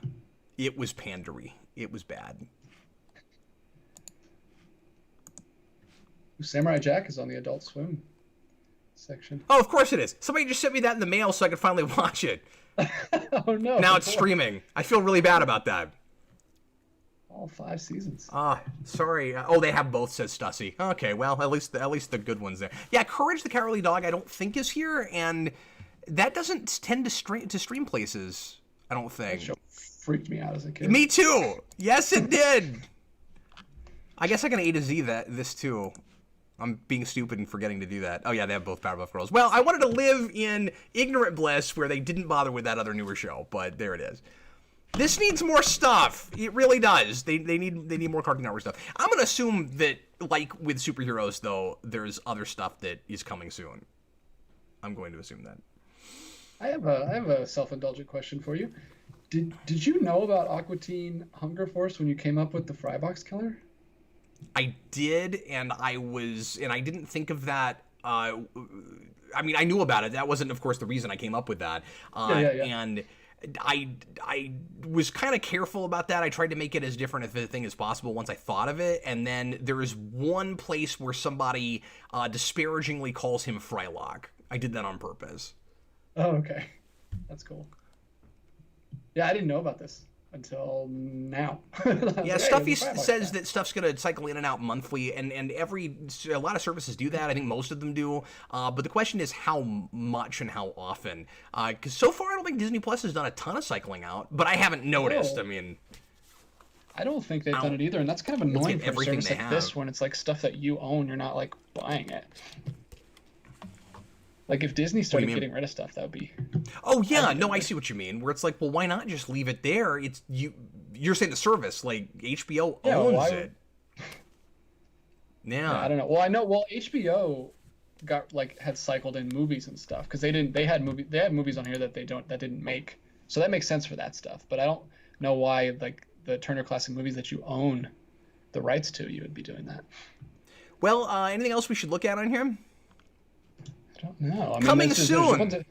It was pandery. It was bad. Samurai Jack is on the Adult Swim section. Oh, of course it is. Somebody just sent me that in the mail so I could finally watch it. Oh, no. Now it's streaming. I feel really bad about that. All 5 seasons. Sorry. Oh, they have both, says Stussy. Okay, well, at least the good ones there. Yeah, Courage the Cowardly Dog I don't think is here, and that doesn't tend to stream places, I don't think. That show freaked me out as a kid. Me too! Yes, it did! I guess I can A to Z this too. I'm being stupid and forgetting to do that. Oh yeah, they have both Powerpuff Girls. Well, I wanted to live in ignorant bliss where they didn't bother with that other newer show, but there it is. This needs more stuff. It really does. They need more Cartoon Network stuff. I'm gonna assume that, like with superheroes, though, there's other stuff that is coming soon. I'm going to assume that. I have a self-indulgent question for you. Did you know about Aqua Teen Hunger Force when you came up with the Frybox Killer? I did, and I didn't think of that. I mean, I knew about it. That wasn't, of course, the reason I came up with that. Yeah. And I was kind of careful about that. I tried to make it as different a thing as possible once I thought of it. And then there is one place where somebody disparagingly calls him Frylock. I did that on purpose. Oh, okay. That's cool. Yeah, I didn't know about this until now. Yeah, Stuffy says that stuff's gonna cycle in and out monthly, and a lot of services do that. I think most of them do. But the question is how much and how often. Because so far I don't think Disney Plus has done a ton of cycling out, but I haven't noticed. Oh, I mean, I don't think they've done it either, and that's kind of annoying for a service like this when it's like stuff that you own, you're not like buying it. Like if Disney started getting rid of stuff, that would be. Oh yeah, no, I see what you mean. Where it's like, well, why not just leave it there? It's you. You're saying the service, like HBO owns it. Yeah. I don't know. Well, I know. Well, HBO got had cycled in movies and stuff because they had movies on here that didn't make. So that makes sense for that stuff. But I don't know why like the Turner Classic Movies that you own the rights to, you would be doing that. Well, anything else we should look at on here? I don't know. I mean, coming soon.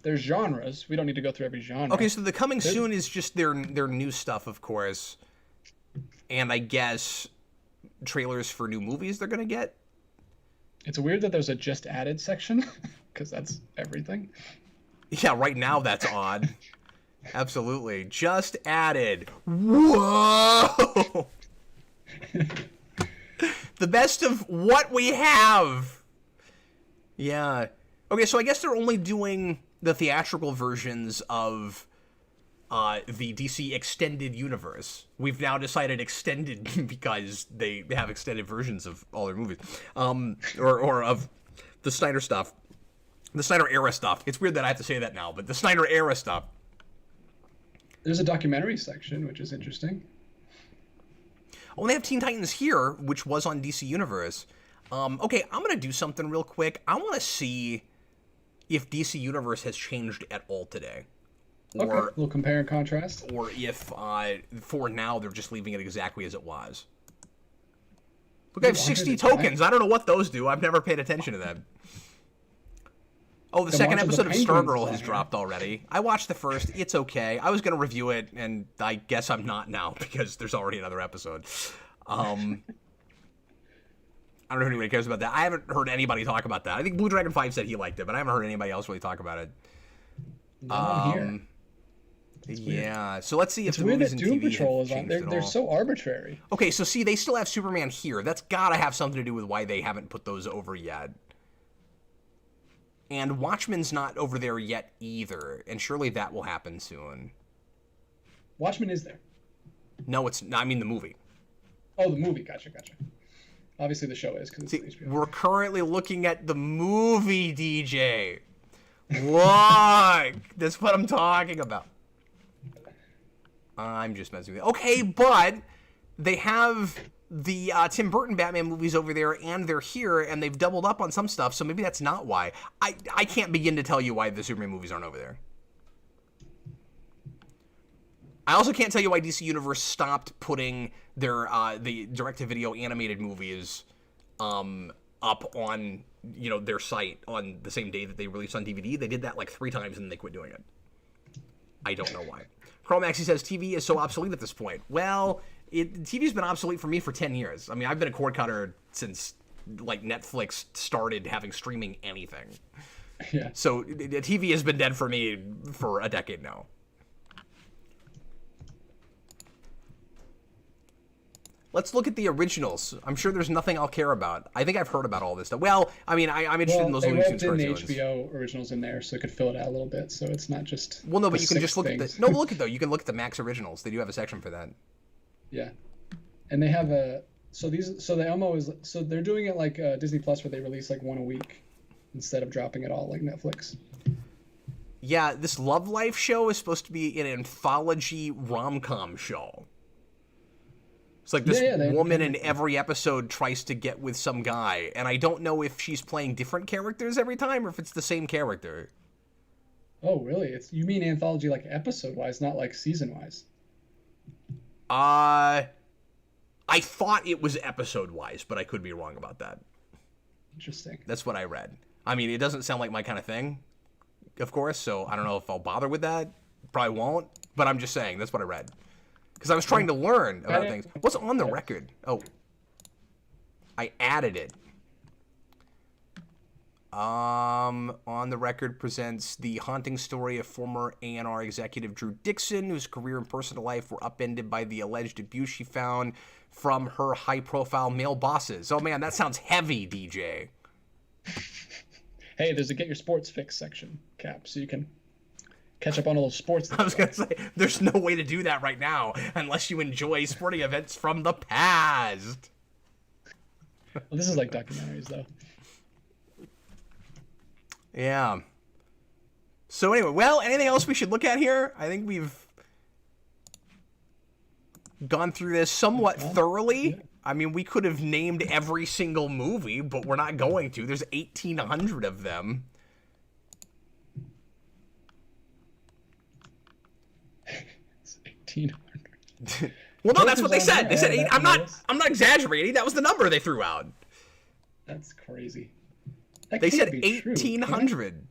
There's genres. We don't need to go through every genre. Okay, so the coming soon is just their new stuff, of course, and I guess trailers for new movies they're gonna get. It's weird that there's a just added section because that's everything. Yeah, right now that's odd. Absolutely, just added. Whoa! The best of what we have. Yeah. Okay, so I guess they're only doing the theatrical versions of the DC Extended Universe. We've now decided extended because they have extended versions of all their movies. Or of the Snyder stuff. The Snyder era stuff. It's weird that I have to say that now, but the Snyder era stuff. There's a documentary section, which is interesting. Oh, they have Teen Titans here, which was on DC Universe. Okay, I'm going to do something real quick. I want to see if DC Universe has changed at all today. Or, okay, we'll compare and contrast. Or if, for now, they're just leaving it exactly as it was. Look, I have 60 tokens. I don't know what those do. I've never paid attention to them. Oh, the second episode of Stargirl has dropped already. I watched the first. It's okay. I was going to review it, and I guess I'm not now because there's already another episode. I don't know if anybody cares about that. I haven't heard anybody talk about that. I think Blue Dragon 5 said he liked it, but I haven't heard anybody else really talk about it. Here. Yeah, so let's see if the movies and Doom TV Patrol is on. They're so arbitrary. Okay, so see, they still have Superman here. That's got to have something to do with why they haven't put those over yet. And Watchmen's not over there yet either, and surely that will happen soon. Watchmen is there. No, it's not. I mean the movie. Oh, the movie. Gotcha. Obviously, the show is because it's HBO. We're currently looking at the movie, DJ. Look, that's what I'm talking about. I'm just messing with you. Okay, but they have the Tim Burton Batman movies over there, and they're here, and they've doubled up on some stuff, so maybe that's not why. I can't begin to tell you why the Superman movies aren't over there. I also can't tell you why DC Universe stopped putting their the direct-to-video animated movies up on their site on the same day that they released on DVD. They did that like 3 times and then they quit doing it. I don't know why. Chromaxy says TV is so obsolete at this point. Well, TV's been obsolete for me for 10 years. I mean, I've been a cord cutter since like Netflix started having streaming anything. Yeah. So TV has been dead for me for a decade now. Let's look at the originals. I'm sure there's nothing I'll care about. I think I've heard about all this stuff. Well, I mean, I'm interested in those Looney Tunes cartoons. They roped in the HBO originals in there, so it could fill it out a little bit. So it's not just. Well, no, but you can just look at the. No, look at though. You can look at the Max originals. They do have a section for that. Yeah, and they have a. So the Elmo is. So they're doing it like Disney Plus, where they release like one a week, instead of dropping it all like Netflix. Yeah, this Love Life show is supposed to be an anthology rom-com show. It's like this woman in every episode tries to get with some guy, and I don't know if she's playing different characters every time or if it's the same character. Oh, really? You mean anthology like episode-wise, not like season-wise? I thought it was episode-wise, but I could be wrong about that. Interesting. That's what I read. I mean, it doesn't sound like my kind of thing, of course, so I don't know if I'll bother with that. Probably won't, but I'm just saying, that's what I read. Because I was trying to learn about things. What's on the record? Oh. I added it. On the Record presents the haunting story of former A&R executive Drew Dixon, whose career and personal life were upended by the alleged abuse she found from her high-profile male bosses. Oh man, that sounds heavy, DJ. Hey, there's a Get Your Sports Fix section, Cap, so you can catch up on all those sports. I was going to say, there's no way to do that right now unless you enjoy sporting events from the past. Well, this is like documentaries, though. Yeah. So anyway, well, anything else we should look at here? I think we've gone through this somewhat thoroughly. Yeah. I mean, we could have named every single movie, but we're not going to. There's 1,800 of them. It's 1,800. Well, no, that's what they said. They said 8. I'm not exaggerating. That was the number they threw out. That's crazy. They said 1,800.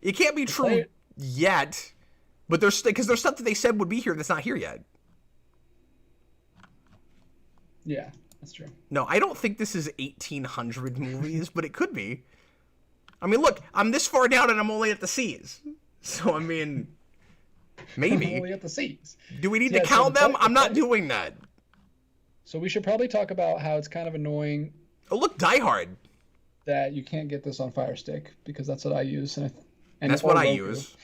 It can't be true yet, but because there's stuff that they said would be here that's not here yet. Yeah, that's true. No, I don't think this is 1,800 movies, but it could be. I mean, look, I'm this far down and I'm only at the C's. So, I mean, maybe. I'm only at the C's. Do we need to count them? I'm not doing that. So we should probably talk about how it's kind of annoying. Oh, look, Die Hard. That you can't get this on Fire Stick, because that's what I use. And that's what I use.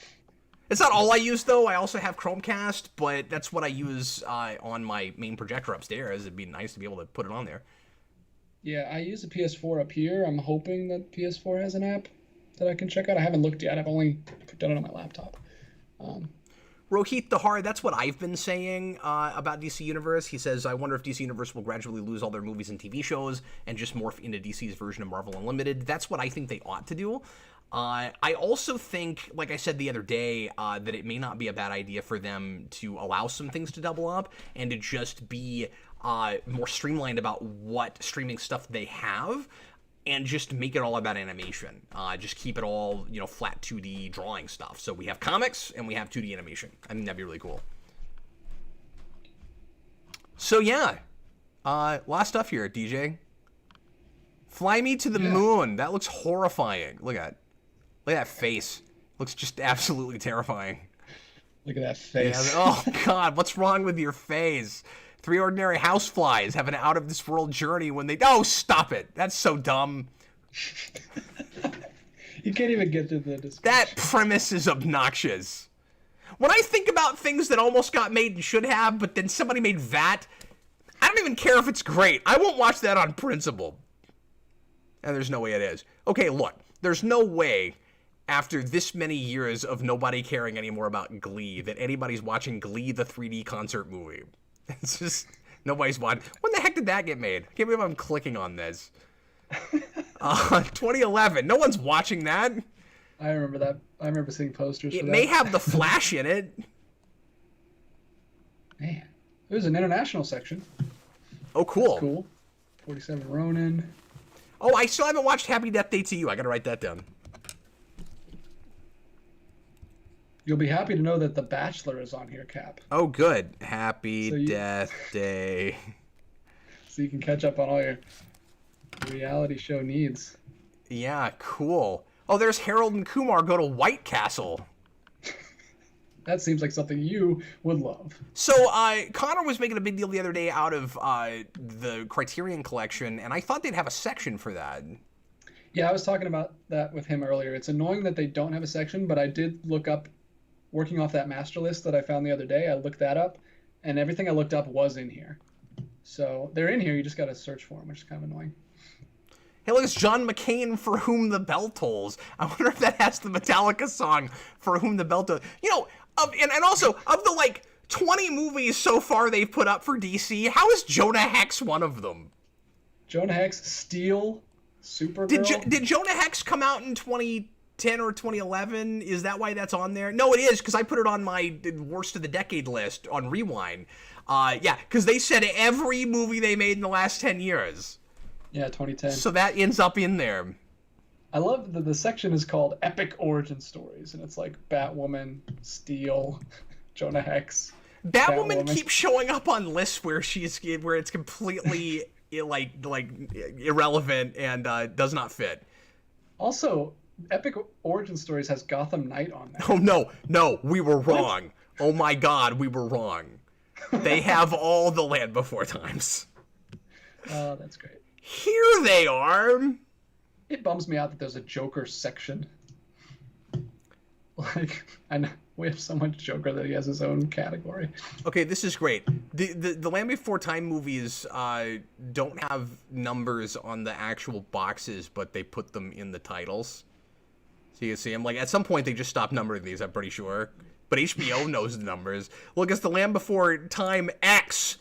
It's not all I use, though. I also have Chromecast, but that's what I use on my main projector upstairs. It'd be nice to be able to put it on there. Yeah, I use a PS4 up here. I'm hoping that PS4 has an app that I can check out. I haven't looked yet. I've only done it on my laptop. Rohit Dahar, that's what I've been saying about DC Universe. He says, I wonder if DC Universe will gradually lose all their movies and TV shows and just morph into DC's version of Marvel Unlimited. That's what I think they ought to do. I also think, like I said the other day, that it may not be a bad idea for them to allow some things to double up and to just be more streamlined about what streaming stuff they have and just make it all about animation. Just keep it all, flat 2D drawing stuff. So we have comics and we have 2D animation. I think that'd be really cool. So yeah, last stuff here, DJ. Fly Me to the Moon. That looks horrifying. Look at that face. Looks just absolutely terrifying. Look at that face. Yeah, oh, God. What's wrong with your face? 3 ordinary houseflies have an out-of-this-world journey when they... Oh, stop it. That's so dumb. You can't even get to the description. That premise is obnoxious. When I think about things that almost got made and should have, but then somebody made that, I don't even care if it's great. I won't watch that on principle. And there's no way it is. Okay, look. There's no way, after this many years of nobody caring anymore about Glee, that anybody's watching Glee, the 3D concert movie. It's just, nobody's watching. When the heck did that get made? I can't believe I'm clicking on this. 2011. No one's watching that. I remember that. I remember seeing posters for that. It may have The Flash in it. Man. There's an international section. Oh, cool. That's cool. 47 Ronin. Oh, I still haven't watched Happy Death Day to You. I gotta write that down. You'll be happy to know that The Bachelor is on here, Cap. Oh, good. Happy Death Day. So you can catch up on all your reality show needs. Yeah, cool. Oh, there's Harold and Kumar go to White Castle. That seems like something you would love. So, Connor was making a big deal the other day out of the Criterion Collection, and I thought they'd have a section for that. Yeah, I was talking about that with him earlier. It's annoying that they don't have a section, but I did look up, working off that master list that I found the other day, I looked that up, and everything I looked up was in here. So, they're in here, you just got to search for them, which is kind of annoying. Hey, look, it's John McCain, For Whom the Bell Tolls. I wonder if that has the Metallica song, For Whom the Bell Tolls. And also, of the, 20 movies so far they've put up for DC, how is Jonah Hex one of them? Jonah Hex, Steel, Supergirl? Did Jonah Hex come out in 2010 or 2011? Is that why that's on there? No, it is, because I put it on my worst of the decade list on Rewind. Yeah, because they said every movie they made in the last 10 years. Yeah, 2010. So that ends up in there. I love that the section is called Epic Origin Stories, and it's like Batwoman, Steel, Jonah Hex. Batwoman keeps showing up on lists where it's completely irrelevant and does not fit. Also, Epic Origin Stories has Gotham Knight on there. Oh, no, we were wrong. Oh my god, we were wrong. They have all the Land Before times. Oh, that's great. Here they are. It bums me out that there's a Joker section. Like, I know we have so much Joker that he has his own category. Okay, this is great. The Land Before Time movies don't have numbers on the actual boxes, but they put them in the titles. So you can see them. Like, at some point, they just stopped numbering these, I'm pretty sure. But HBO knows the numbers. Look, it's the Land Before Time X.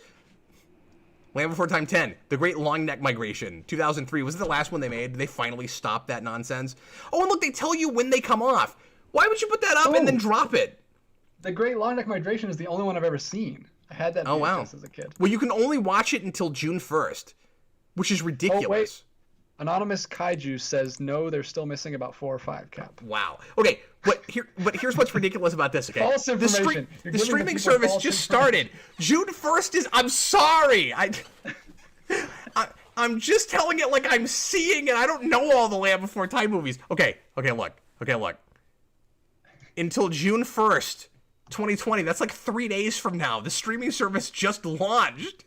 Land Before Time 10, The Great Long Neck Migration, 2003. Was it the last one they made? Did they finally stop that nonsense? Oh, and look, they tell you when they come off. Why would you put that up and then drop it? The Great Long Neck Migration is the only one I've ever seen. I had that VHS as a kid. Well, you can only watch it until June 1st, which is ridiculous. Oh, wait. Anonymous Kaiju says, no, they're still missing about 4 or 5, Cap. Wow. Okay, but here's what's ridiculous about this, okay? False information. The streaming service just started. June 1st is... I'm sorry. I'm just telling it like I'm seeing it. I don't know all the Land Before Time movies. Okay, look. Until June 1st, 2020. That's like 3 days from now. The streaming service just launched.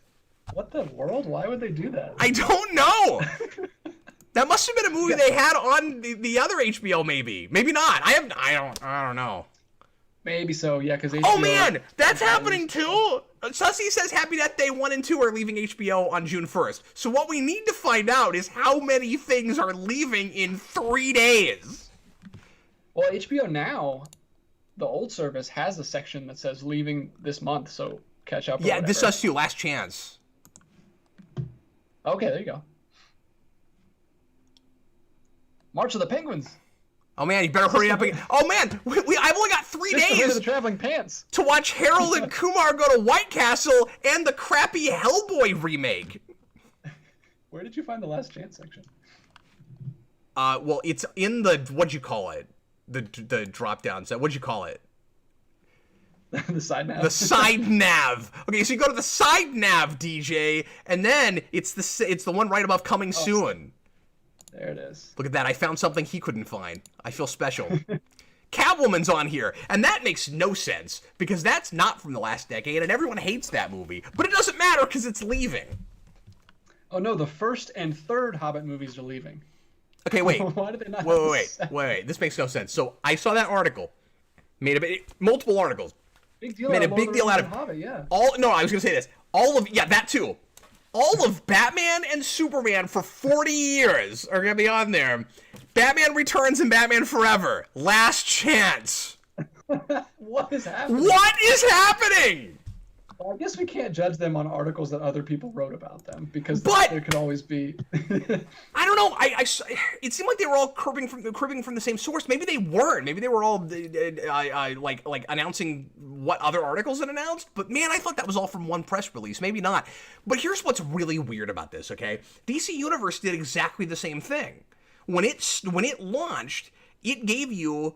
What the world? Why would they do that? I don't know. That must have been a movie they had on the other HBO, maybe. Maybe not. I don't know. Maybe so, yeah, because HBO... Oh, man! That's happening, too! Sussy says Happy Death Day 1 and 2 are leaving HBO on June 1st. So what we need to find out is how many things are leaving in 3 days. Well, HBO Now, the old service, has a section that says leaving this month, so catch up. Yeah, this us too. Last chance. Okay, there you go. March of the Penguins. Oh man, you better hurry up again. Oh man, I've only got 3 days the Traveling Pants to watch Harold and Kumar go to White Castle and the crappy Hellboy remake. Where did you find the Last Chance section? Well, it's in the what'd you call it? The drop down set. What'd you call it? The side nav. The side nav. Okay, so you go to the side nav, DJ, and then it's the one right above Coming Soon. There it is. Look at that. I found something he couldn't find. I feel special. Catwoman's on here, and that makes no sense because that's not from the last decade, and everyone hates that movie. But it doesn't matter because it's leaving. Oh no, the first and third Hobbit movies are leaving. Okay, wait. Why did they not? Wait. This makes no sense. So I saw that article. Multiple articles. Big deal. Made a big deal out of Hobbit, yeah. I was gonna say this. That too. All of Batman and Superman for 40 years are going to be on there. Batman Returns and Batman Forever. Last chance. What is happening? What is happening? Well, I guess we can't judge them on articles that other people wrote about them because there could always be. I don't know. It seemed like they were all cribbing from the same source. Maybe they weren't. Maybe they were all like announcing what other articles had announced. But man, I thought that was all from one press release. Maybe not. But here's what's really weird about this. Okay, DC Universe did exactly the same thing. When it launched, it gave you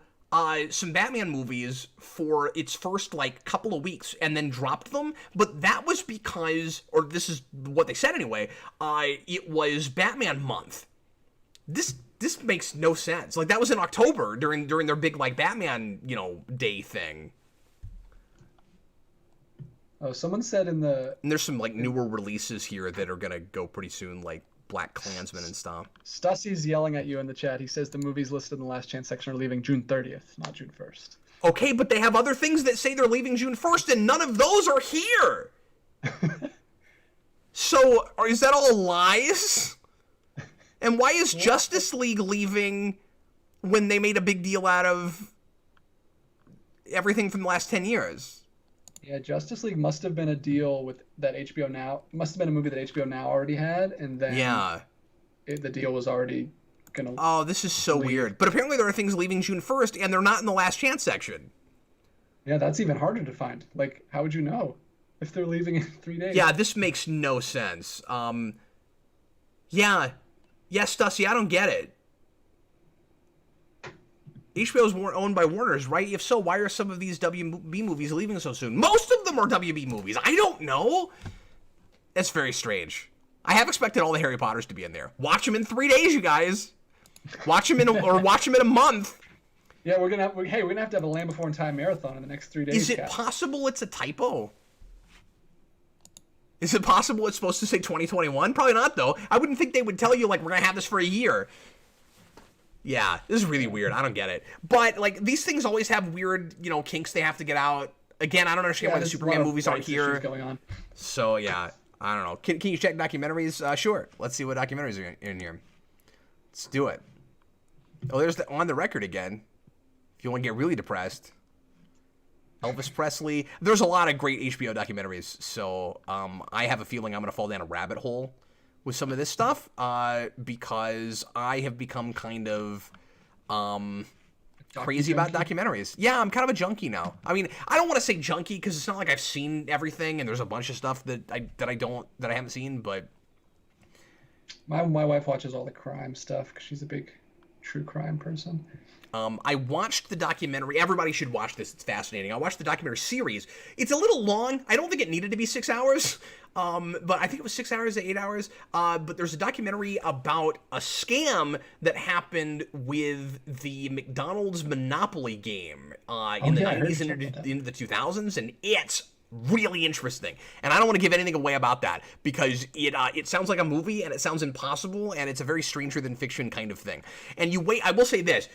some Batman movies for its first couple of weeks and then dropped them, but that was because, or this is what they said anyway, it was Batman month. This makes no sense. Like that was in October during their big Batman day thing. Oh, someone said in the and there's some newer releases here that are gonna go pretty soon, like Black Klansman and stuff. Stussy's yelling at you in the chat. He says the movies listed in the Last Chance section are leaving June 30th, not June 1st. Okay, but they have other things that say they're leaving June 1st, and none of those are here. So, is that all lies? And why is Justice League leaving when they made a big deal out of everything from the last 10 years? Yeah, Justice League must have been a deal with that HBO Now. Must have been a movie that HBO Now already had, and then the deal was already gonna. Oh, this is so weird. But apparently there are things leaving June 1st, and they're not in the Last Chance section. Yeah, that's even harder to find. Like, how would you know if they're leaving in 3 days? Yeah, this makes no sense. Yeah, Stussy, I don't get it. HBO's owned by Warner's, right? If so, why are some of these WB movies leaving so soon? Most of them are WB movies. I don't know. That's very strange. I have expected all the Harry Potters to be in there. Watch them in 3 days, you guys. Watch them watch them in a month. Yeah, we're gonna have to have a Land Before Time marathon in the next 3 days. Is it possible it's a typo? Is it possible it's supposed to say 2021? Probably not, though. I wouldn't think they would tell you, like, we're going to have this for a year. Yeah, this is really weird. I don't get it. But, like, these things always have weird, kinks they have to get out. Again, I don't understand why the Superman movies aren't here. Going on. So, yeah, I don't know. Can you check documentaries? Sure. Let's see what documentaries are in here. Let's do it. Oh, there's the On the Record again. If you want to get really depressed. Elvis Presley. There's a lot of great HBO documentaries, so I have a feeling I'm going to fall down a rabbit hole with some of this stuff because I have become kind of crazy about documentaries. Yeah, I'm kind of a junkie now. I mean, I don't want to say junkie because it's not like I've seen everything, and there's a bunch of stuff that I haven't seen, but my wife watches all the crime stuff because she's a big true crime person. I watched the documentary. Everybody should watch this. It's fascinating. I watched the documentary series. It's a little long. I don't think it needed to be 6 hours, but I think it was 6 hours to 8 hours. But there's a documentary about a scam that happened with the McDonald's Monopoly game in the 90s and into the 2000s, and it's really interesting. And I don't want to give anything away about that because it sounds like a movie and it sounds impossible, and it's a very stranger than fiction kind of thing. And I will say this.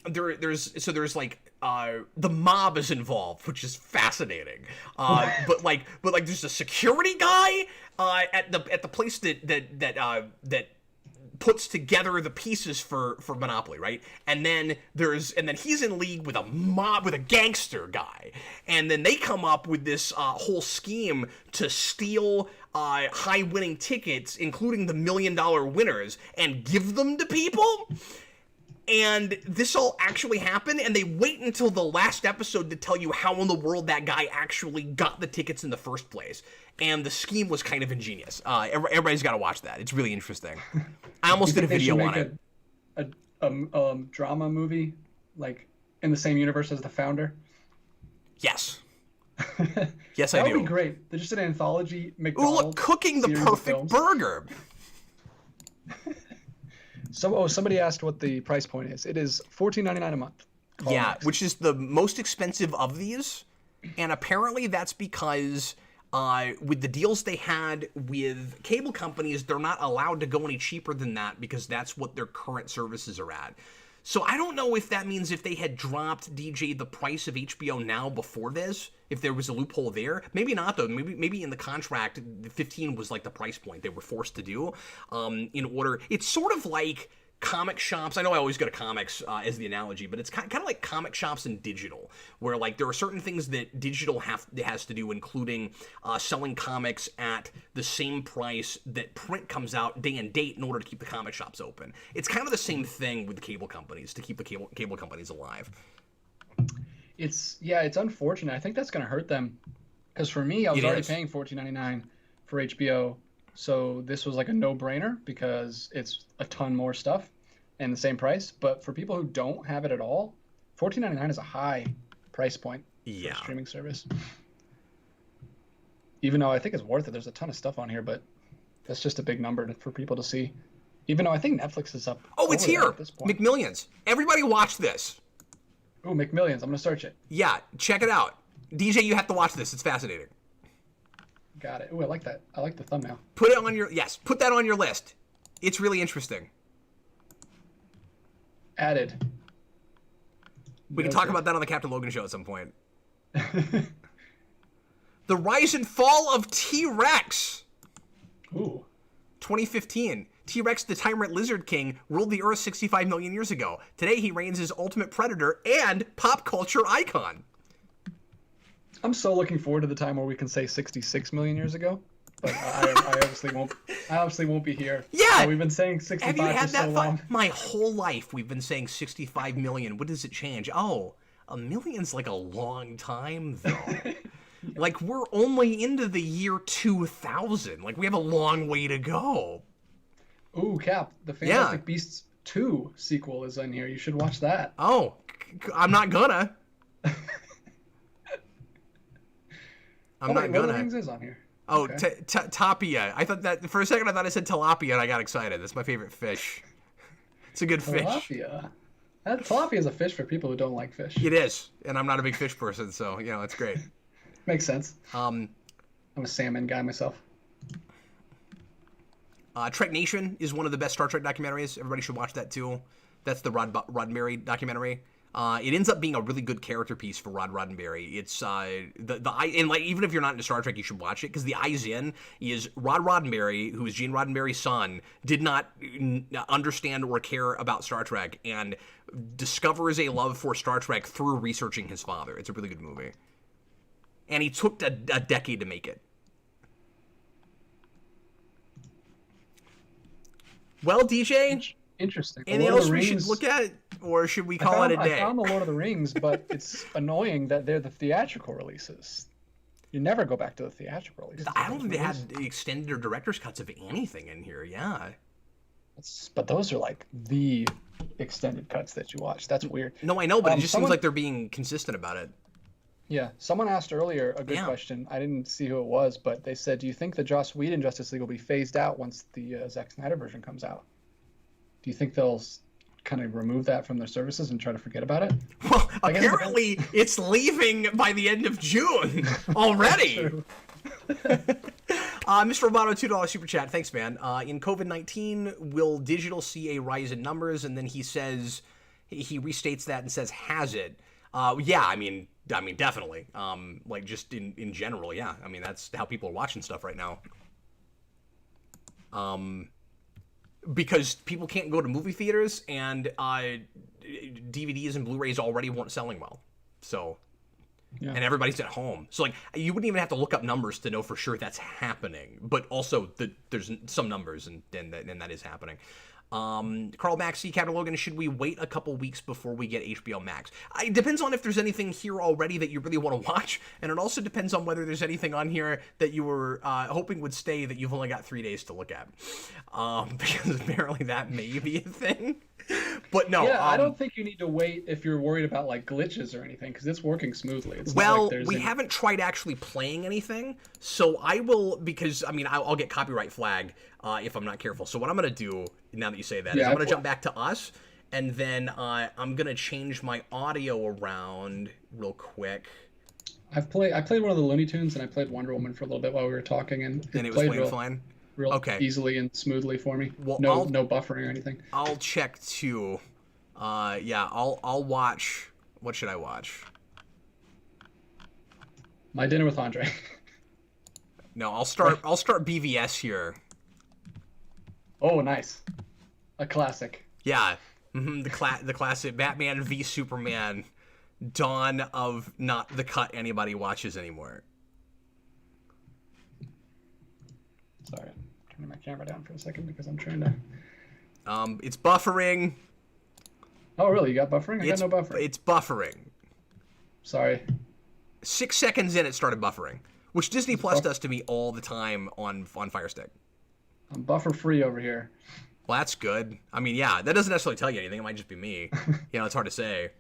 There's like the mob is involved, which is fascinating. But there's a security guy at the place that puts together the pieces for Monopoly, right? And then he's in league with a gangster guy, and then they come up with this whole scheme to steal high winning tickets, including the $1 million winners, and give them to people. And this all actually happened, and they wait until the last episode to tell you how in the world that guy actually got the tickets in the first place. And the scheme was kind of ingenious. Everybody's got to watch that. It's really interesting. I almost did a video on it. A drama movie, like, in the same universe as The Founder? Yes. Yes, I do. That would be great. They're just an anthology McDonald's. Ooh, look, cooking the perfect burger. Somebody asked what the price point is. It is $14.99 a month. Yeah, which is the most expensive of these. And apparently that's because with the deals they had with cable companies, they're not allowed to go any cheaper than that because that's what their current services are at. So I don't know if that means if they had dropped DJ the price of HBO Now before this, if there was a loophole there. Maybe not, though. Maybe in the contract, 15 was like the price point they were forced to do in order. It's sort of like comic shops. I know I always go to comics as the analogy, but it's kind of like comic shops and digital, where like there are certain things that digital has to do, including selling comics at the same price that print comes out day and date in order to keep the comic shops open. It's kind of the same thing with the cable companies to keep the cable companies alive. It's unfortunate. I think that's going to hurt them because for me, I was already paying $14.99 for HBO. So this was like a no-brainer because it's a ton more stuff and the same price. But for people who don't have it at all, $14.99 is a high price point for a streaming service. Even though I think it's worth it. There's a ton of stuff on here, but that's just a big number for people to see. Even though I think Netflix is up. Oh, it's here. At this point. McMillions. Everybody watch this. Ooh, McMillions. I'm going to search it. Yeah, check it out. DJ, you have to watch this. It's fascinating. Got it. Ooh, I like that. I like the thumbnail. Put that on your list. It's really interesting. Added. We can talk about that on the Captain Logan show at some point. The Rise and Fall of T-Rex. Ooh. 2015. T-Rex, the tyrant lizard king, ruled the Earth 65 million years ago. Today, he reigns as ultimate predator and pop culture icon. I'm so looking forward to the time where we can say 66 million years ago, but I obviously won't. I obviously won't be here. Yeah, we've been saying 65 have you had for that so long. My whole life, we've been saying 65 million. What does it change? Oh, a million's like a long time, though. Like we're only into the year 2000. Like we have a long way to go. Ooh, Cap! The Fantastic Beasts 2 sequel is in here. You should watch that. Oh, I'm not gonna. One of the things is on here. Oh, okay. Tapia. I thought that for a second. I thought I said tilapia, and I got excited. That's my favorite fish. It's a good fish. Tilapia. Tilapia is a fish for people who don't like fish. It is, and I'm not a big fish person, so it's great. Makes sense. I'm a salmon guy myself. Trek Nation is one of the best Star Trek documentaries. Everybody should watch that too. That's the Roddenberry documentary. It ends up being a really good character piece for Roddenberry. It's and like even if you're not into Star Trek, you should watch it because the eyes in is Rod Roddenberry, who is Gene Roddenberry's son, did not understand or care about Star Trek and discovers a love for Star Trek through researching his father. It's a really good movie, and he took a decade to make it. Well, DJ, interesting. Anything else we should look at, or should we call it a day? I found the Lord of the Rings, but it's annoying that they're the theatrical releases. You never go back to the theatrical releases. I don't think they had extended or director's cuts of anything in here. Yeah. But those are like the extended cuts that you watch. That's weird. No, I know, but it just seems like they're being consistent about it. Yeah. Someone asked earlier a good question. I didn't see who it was, but they said, do you think the Joss Whedon Justice League will be phased out once the Zack Snyder version comes out? Do you think they'll kind of remove that from their services and try to forget about it? Well, apparently it's leaving by the end of June already. Mr. Roboto, $2 super chat. Thanks, man. In COVID-19, will digital see a rise in numbers? And then he says, he restates that and says, has it? Yeah, I mean, definitely. Like just in general, yeah. I mean, that's how people are watching stuff right now. Because people can't go to movie theaters, and DVDs and Blu-rays already weren't selling well. So, and everybody's at home. So, like, you wouldn't even have to look up numbers to know for sure that's happening. But also, there's some numbers, and that is happening. Carl Maxey, Captain Logan, should we wait a couple weeks before we get HBO Max? It depends on if there's anything here already that you really want to watch, and it also depends on whether there's anything on here that you were hoping would stay that you've only got 3 days to look at. Because apparently that may be a thing. But no. Yeah, I don't think you need to wait if you're worried about like glitches or anything, because it's working smoothly. It's we haven't tried actually playing anything, so I will, because I mean I'll get copyright flagged if I'm not careful. So what I'm gonna do now that you say that is I'm gonna jump back to us, and then I'm gonna change my audio around real quick. I played one of the Looney Tunes, and I played Wonder Woman for a little bit while we were talking, and it was playing fine. Real easily and smoothly for me. Well, no buffering or anything. I'll check too. Yeah, I'll watch. What should I watch? My Dinner with Andre. No, I'll start BVS here. Oh, nice. A classic. Yeah. The classic Batman v Superman, dawn of not the cut anybody watches anymore. Sorry, I'm turning my camera down for a second because I'm trying to... It's buffering. Oh, really? You got buffering? I got no buffering. It's buffering. Sorry. 6 seconds in, it started buffering, which Disney Plus does to me all the time on Fire Stick. I'm buffer-free over here. Well, that's good. I mean, yeah, that doesn't necessarily tell you anything. It might just be me. It's hard to say.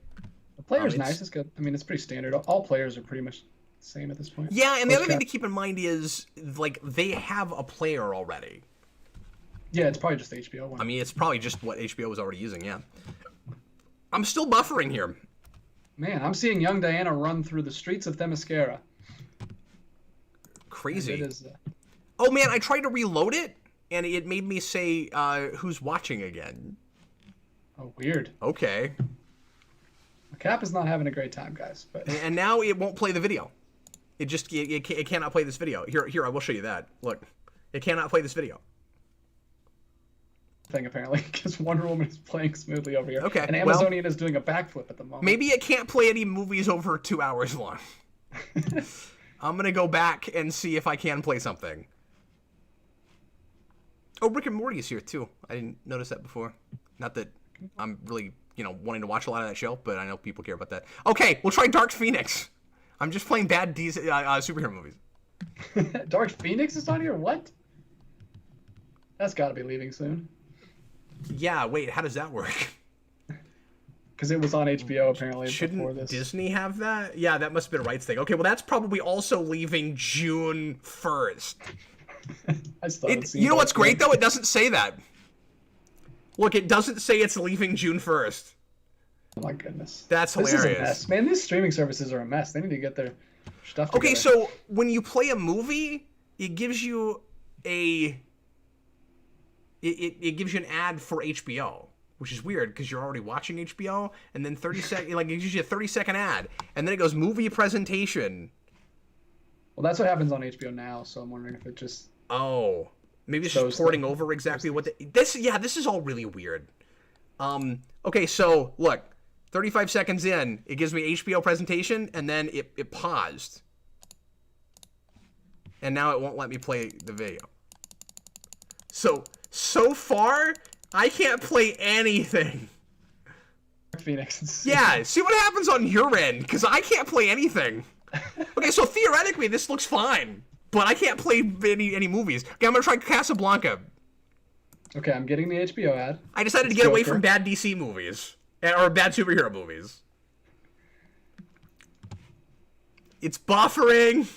The player's nice. It's good. I mean, it's pretty standard. All players are pretty much same at this point. Yeah, and the other thing to keep in mind is, like, they have a player already. Yeah, it's probably just the HBO one. I mean, it's probably just what HBO was already using, yeah. I'm still buffering here. Man, I'm seeing young Diana run through the streets of Themyscira. Crazy. Oh, man, I tried to reload it, and it made me say, who's watching again? Oh, weird. Okay. Cap is not having a great time, guys. But and now it won't play the video. It just it cannot play this video. Here I will show you that. Look, it cannot play this video. Thing apparently because Wonder Woman is playing smoothly over here. Okay, and Amazonian is doing a backflip at the moment. Maybe it can't play any movies over 2 hours long. I'm gonna go back and see if I can play something. Oh, Rick and Morty is here too. I didn't notice that before. Not that I'm really wanting to watch a lot of that show, but I know people care about that. Okay, we'll try Dark Phoenix. I'm just playing bad superhero movies. Dark Phoenix is on here? What? That's got to be leaving soon. Yeah, wait, how does that work? Because it was on HBO apparently. Shouldn't before this. Disney have that? Yeah, that must have been a rights thing. Okay, well that's probably also leaving June 1st. I still haven't seen you know what's great though? It doesn't say that. Look, it doesn't say it's leaving June 1st. Oh my goodness. That's hilarious. This is a mess. Man, these streaming services are a mess. They need to get their stuff together. Okay, so when you play a movie, it gives you a... It gives you an ad for HBO, which is weird because you're already watching HBO, and then 30 second, like it gives you a 30-second ad, and then it goes movie presentation. Well, that's what happens on HBO now, so I'm wondering if it just... Oh, maybe it's just porting over exactly what this is all really weird. Okay, so look, 35 seconds in, it gives me HBO presentation, and then it paused. And now it won't let me play the video. So far, I can't play anything. Phoenix. Yeah, see what happens on your end, because I can't play anything. Okay, so theoretically, this looks fine, but I can't play any movies. Okay, I'm gonna try Casablanca. Okay, I'm getting the HBO ad. I decided to get away from bad DC movies, or bad superhero movies. It's buffering.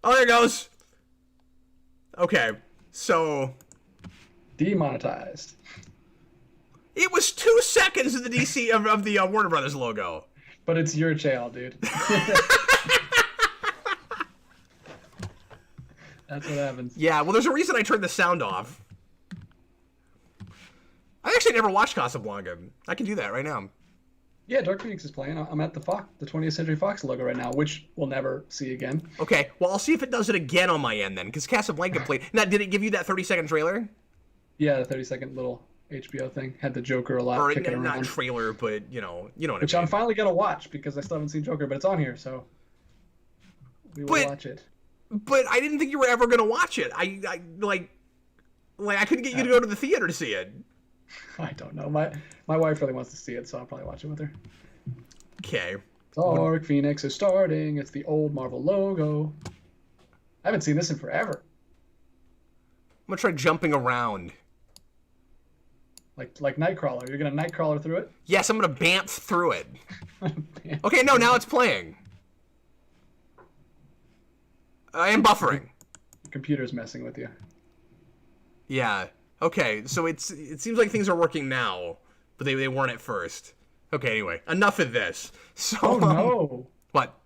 Oh, there it goes. Okay, so... Demonetized. It was 2 seconds of the DC, of the Warner Brothers logo. But it's your channel, dude. That's what happens. Yeah, well, there's a reason I turned the sound off. I actually never watched Casablanca. I can do that right now. Yeah, Dark Phoenix is playing. I'm at the 20th Century Fox logo right now, which we'll never see again. Okay, well, I'll see if it does it again on my end then, because Casablanca played... Now, did it give you that 30-second trailer? Yeah, the 30-second little HBO thing. Had the Joker a lot Or kicking around. not trailer, but, you know what I mean. Which I'm finally going to watch, because I still haven't seen Joker, but it's on here, so... We will watch it. But I didn't think you were ever going to watch it. I couldn't get you to go to the theater to see it. I don't know. My wife really wants to see it, so I'll probably watch it with her. Okay. Dark Phoenix is starting. It's the old Marvel logo. I haven't seen this in forever. I'm gonna try jumping around. Like Nightcrawler. You're gonna Nightcrawler through it? Yes, I'm gonna bamf through it. Okay, no, now it's playing. I am buffering. The computer's messing with you. Yeah. Okay, so it seems like things are working now, but they weren't at first. Okay, anyway, enough of this. So, oh no! What?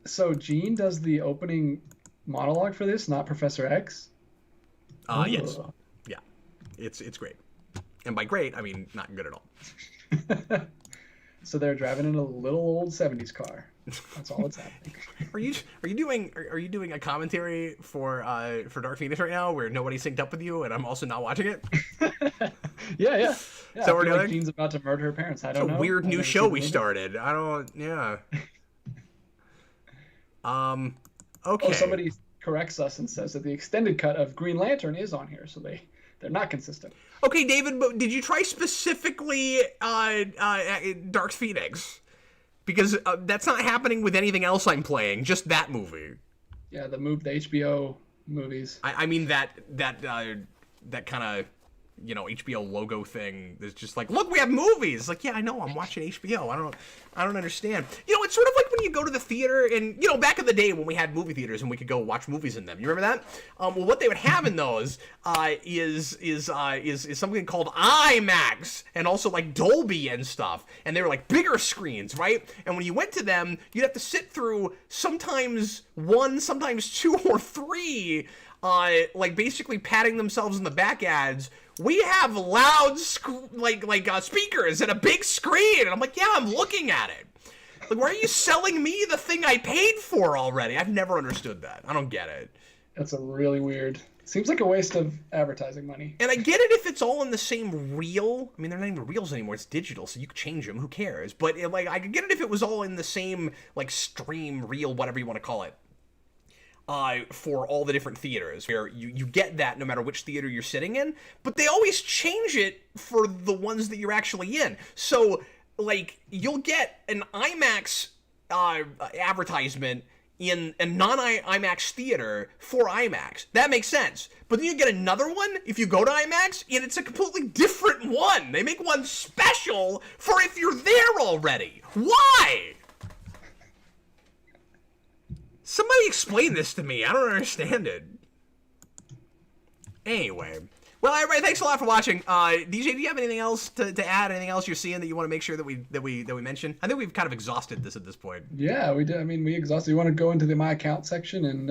So Gene does the opening monologue for this, not Professor X? Yes. Yeah. It's great. And by great, I mean not good at all. So they're driving in a little old 70s car. That's all that's happening. Are you doing a commentary for Dark Phoenix right now where nobody's synced up with you and I'm also not watching it? Yeah. So we're doing. Like Jean's about to murder her parents. I don't know. It's a weird new show we started. I don't. Yeah. Okay. Oh, somebody corrects us and says that the extended cut of Green Lantern is on here, so they're not consistent. Okay, David, but did you try specifically Dark Phoenix? Because that's not happening with anything else I'm playing, just that movie. Yeah, the HBO movies. I mean that kind of, HBO logo thing is just like, look, we have movies. Like, yeah, I know, I'm watching HBO. I don't understand. It's sort of like when you go to the theater and, back in the day when we had movie theaters and we could go watch movies in them. You remember that? Well, what they would have in those is something called IMAX and also like Dolby and stuff. And they were like bigger screens, right? And when you went to them, you'd have to sit through sometimes one, sometimes two or three, like basically patting themselves in the back ads. We have loud speakers and a big screen. And I'm like, yeah, I'm looking at it. Like, why are you selling me the thing I paid for already? I've never understood that. I don't get it. That's a really weird... Seems like a waste of advertising money. And I get it if it's all in the same reel. I mean, they're not even reels anymore. It's digital, so you can change them. Who cares? But, I could get it if it was all in the same, stream, reel, whatever you want to call it. For all the different theaters, where you get that no matter which theater you're sitting in, but they always change it for the ones that you're actually in. So, you'll get an IMAX advertisement in a non-IMAX theater for IMAX. That makes sense. But then you get another one if you go to IMAX, and it's a completely different one. They make one special for if you're there already. Why? Somebody explain this to me. I don't understand it. Anyway. Well, everybody, thanks a lot for watching. DJ, do you have anything else to add? Anything else you're seeing that you want to make sure that we mention? I think we've kind of exhausted this at this point. Yeah, we did. I mean, we exhausted. You want to go into the My Account section and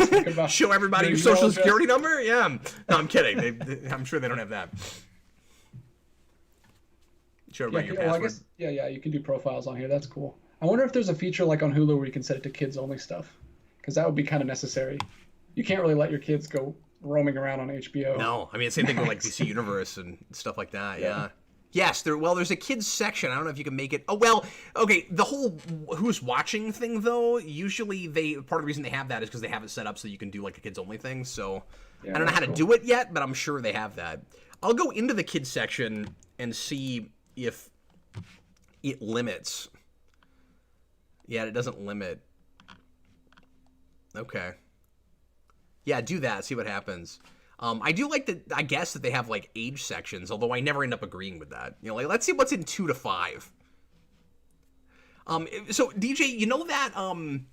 talk about show everybody your social security number? Yeah. No, I'm kidding. I'm sure they don't have that. Show everybody your password. Well, I guess, yeah, you can do profiles on here. That's cool. I wonder if there's a feature like on Hulu where you can set it to kids-only stuff, because that would be kind of necessary. You can't really let your kids go roaming around on HBO. No, I mean, same thing with like DC Universe and stuff like that. Yeah. Yes, there's a kids section. I don't know if you can make it. Oh, well, okay. The whole who's watching thing, though, usually part of the reason they have that is because they have it set up so you can do like a kids only thing. So I don't know how to do it yet, but I'm sure they have that. I'll go into the kids section and see if it limits. Yeah, it doesn't limit. Okay. Yeah, do that. See what happens. I do like that. I guess that they have like age sections, although I never end up agreeing with that. You know, like let's see what's in 2 to 5. So DJ, you know that I mean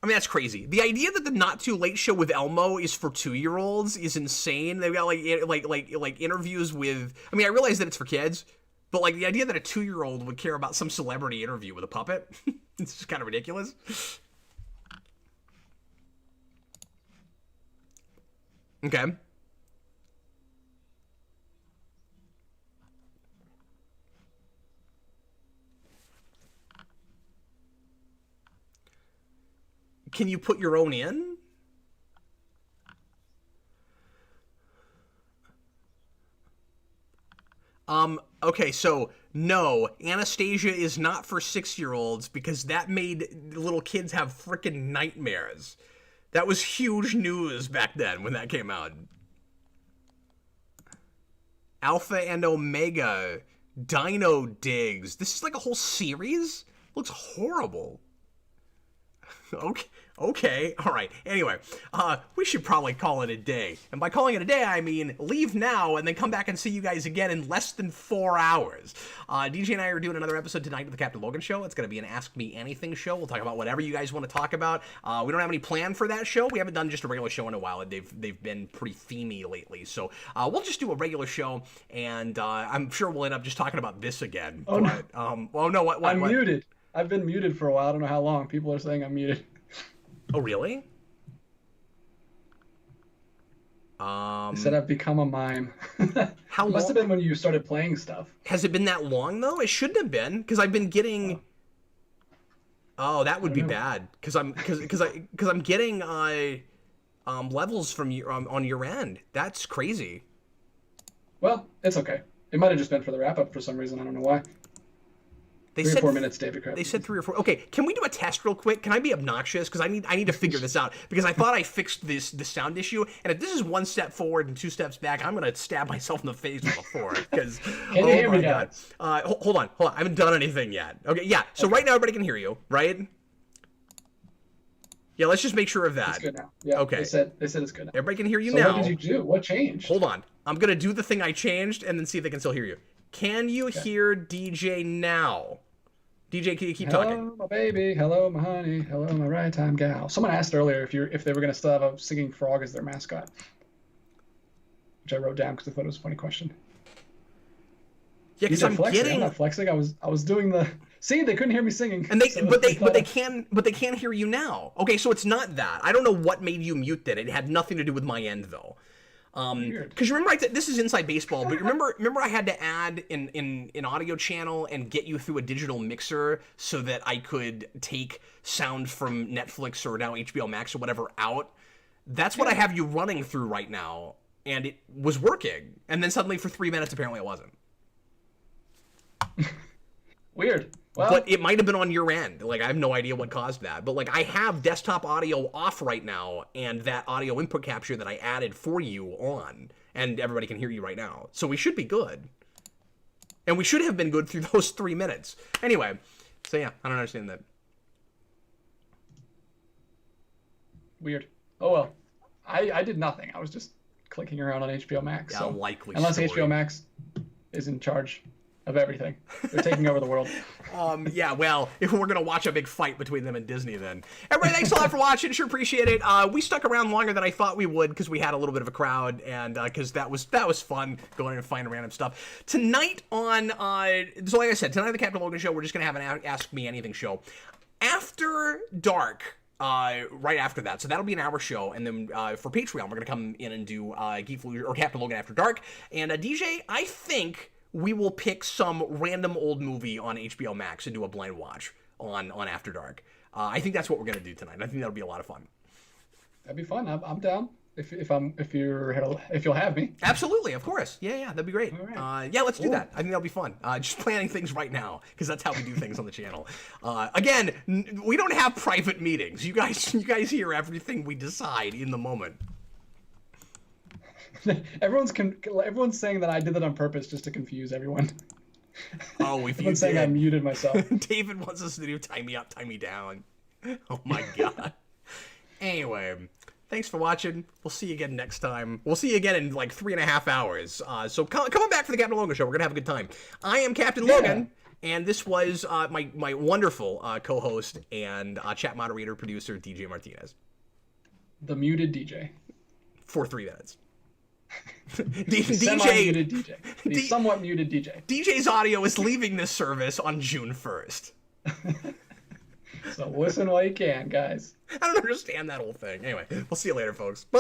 that's crazy. The idea that the Not Too Late show with Elmo is for 2-year-olds is insane. They've got like interviews with. I mean, I realize that it's for kids, but like the idea that a 2-year-old would care about some celebrity interview with a puppet, it's just kind of ridiculous. Okay. Can you put your own in? Okay, so no, Anastasia is not for 6-year-olds because that made little kids have frickin' nightmares. That was huge news back then when that came out. Alpha and Omega, Dino Digs. This is like a whole series? Looks horrible. Okay, all right. Anyway, we should probably call it a day. And by calling it a day, I mean leave now and then come back and see you guys again in less than 4 hours. DJ and I are doing another episode tonight of the Captain Logan Show. It's going to be an Ask Me Anything show. We'll talk about whatever you guys want to talk about. We don't have any plan for that show. We haven't done just a regular show in a while. They've been pretty themey lately. So we'll just do a regular show, and I'm sure we'll end up just talking about this again. Oh, but, no. Oh, no, what? I'm muted. I've been muted for a while. I don't know how long. People are saying I'm muted. Oh, really? They said I've become a mime. How long? Must have been when you started playing stuff. Has it been that long, though? It shouldn't have been, because I've been getting... Oh, that would be bad, because I'm getting levels from you on your end. That's crazy. Well, it's okay. It might have just been for the wrap-up for some reason. I don't know why. They 3 said or 4 minutes, David Crabbe. They said 3 or 4. Okay, can we do a test real quick? Can I be obnoxious? Because I need to figure this out. Because I thought I fixed the sound issue, and if this is 1 step forward and 2 steps back, I'm gonna stab myself in the face with a fork. Because Can you hear me, God, hold on, I haven't done anything yet. Okay, yeah. So right now everybody can hear you, right? Yeah, let's just make sure of that. It's good now. Yeah. Okay. They said it's good now. Everybody can hear you so now. What did you do? What changed? Hold on. I'm gonna do the thing I changed, and then see if they can still hear you. Can you hear DJ now? DJ, can you keep talking? Hello, my baby. Hello, my honey. Hello, my right time gal. Someone asked earlier if they were going to still have a singing frog as their mascot, which I wrote down because I thought it was a funny question. Yeah, because I'm I'm not flexing. I was doing the. See, they couldn't hear me singing. And but they can hear you now. Okay, so it's not that. I don't know what made you mute that. It had nothing to do with my end though. Because you remember, this is inside baseball, but remember I had to add an audio channel and get you through a digital mixer so that I could take sound from Netflix or now HBO Max or whatever out. That's what I have you running through right now, and it was working. And then suddenly for 3 minutes, apparently it wasn't. Weird. Well, but it might have been on your end. Like, I have no idea what caused that. But, like, I have desktop audio off right now, and that audio input capture that I added for you on, and everybody can hear you right now. So we should be good. And we should have been good through those 3 minutes. Anyway, so yeah, I don't understand that. Weird. Oh, well. I did nothing. I was just clicking around on HBO Max. Yeah, so likely unless story. HBO Max is in charge. of everything. They're taking over the world. Yeah, well, if we're gonna watch a big fight between them and Disney, then everybody, thanks a lot for watching. Sure appreciate it. We stuck around longer than I thought we would because we had a little bit of a crowd, and because that was fun going and finding random stuff. Tonight on, so like I said, tonight on the Captain Logan Show, we're just gonna have an Ask Me Anything show after dark. Right after that, so that'll be an hour show, and then for Patreon, we're gonna come in and do Geekful or Captain Logan After Dark, and DJ, I think we will pick some random old movie on HBO Max and do a blind watch on After Dark. I think that's what we're gonna do tonight. I think that'll be a lot of fun. That'd be fun. I'm down. If you'll have me. Absolutely, of course. Yeah, that'd be great. All right. Yeah, let's do that. I think that'll be fun. Just planning things right now because that's how we do things on the channel. Again, we don't have private meetings. You guys hear everything we decide in the moment. Everyone's saying that I did that on purpose just to confuse everyone. Oh, if you Everyone's saying I muted myself. David wants us to do tie me up, tie me down. Oh my god. Anyway, thanks for watching. We'll see you again next time. We'll see you again in like 3.5 hours. So come on back for the Captain Logan Show. We're gonna have a good time. I am Captain Logan, and this was my wonderful co-host and chat moderator producer DJ Martinez. The muted DJ. For 3 minutes. Semi-muted DJ. The somewhat muted DJ. DJ's audio is leaving this service on June 1st. So listen while you can, guys. I don't understand that whole thing. Anyway, we'll see you later, folks. Bye.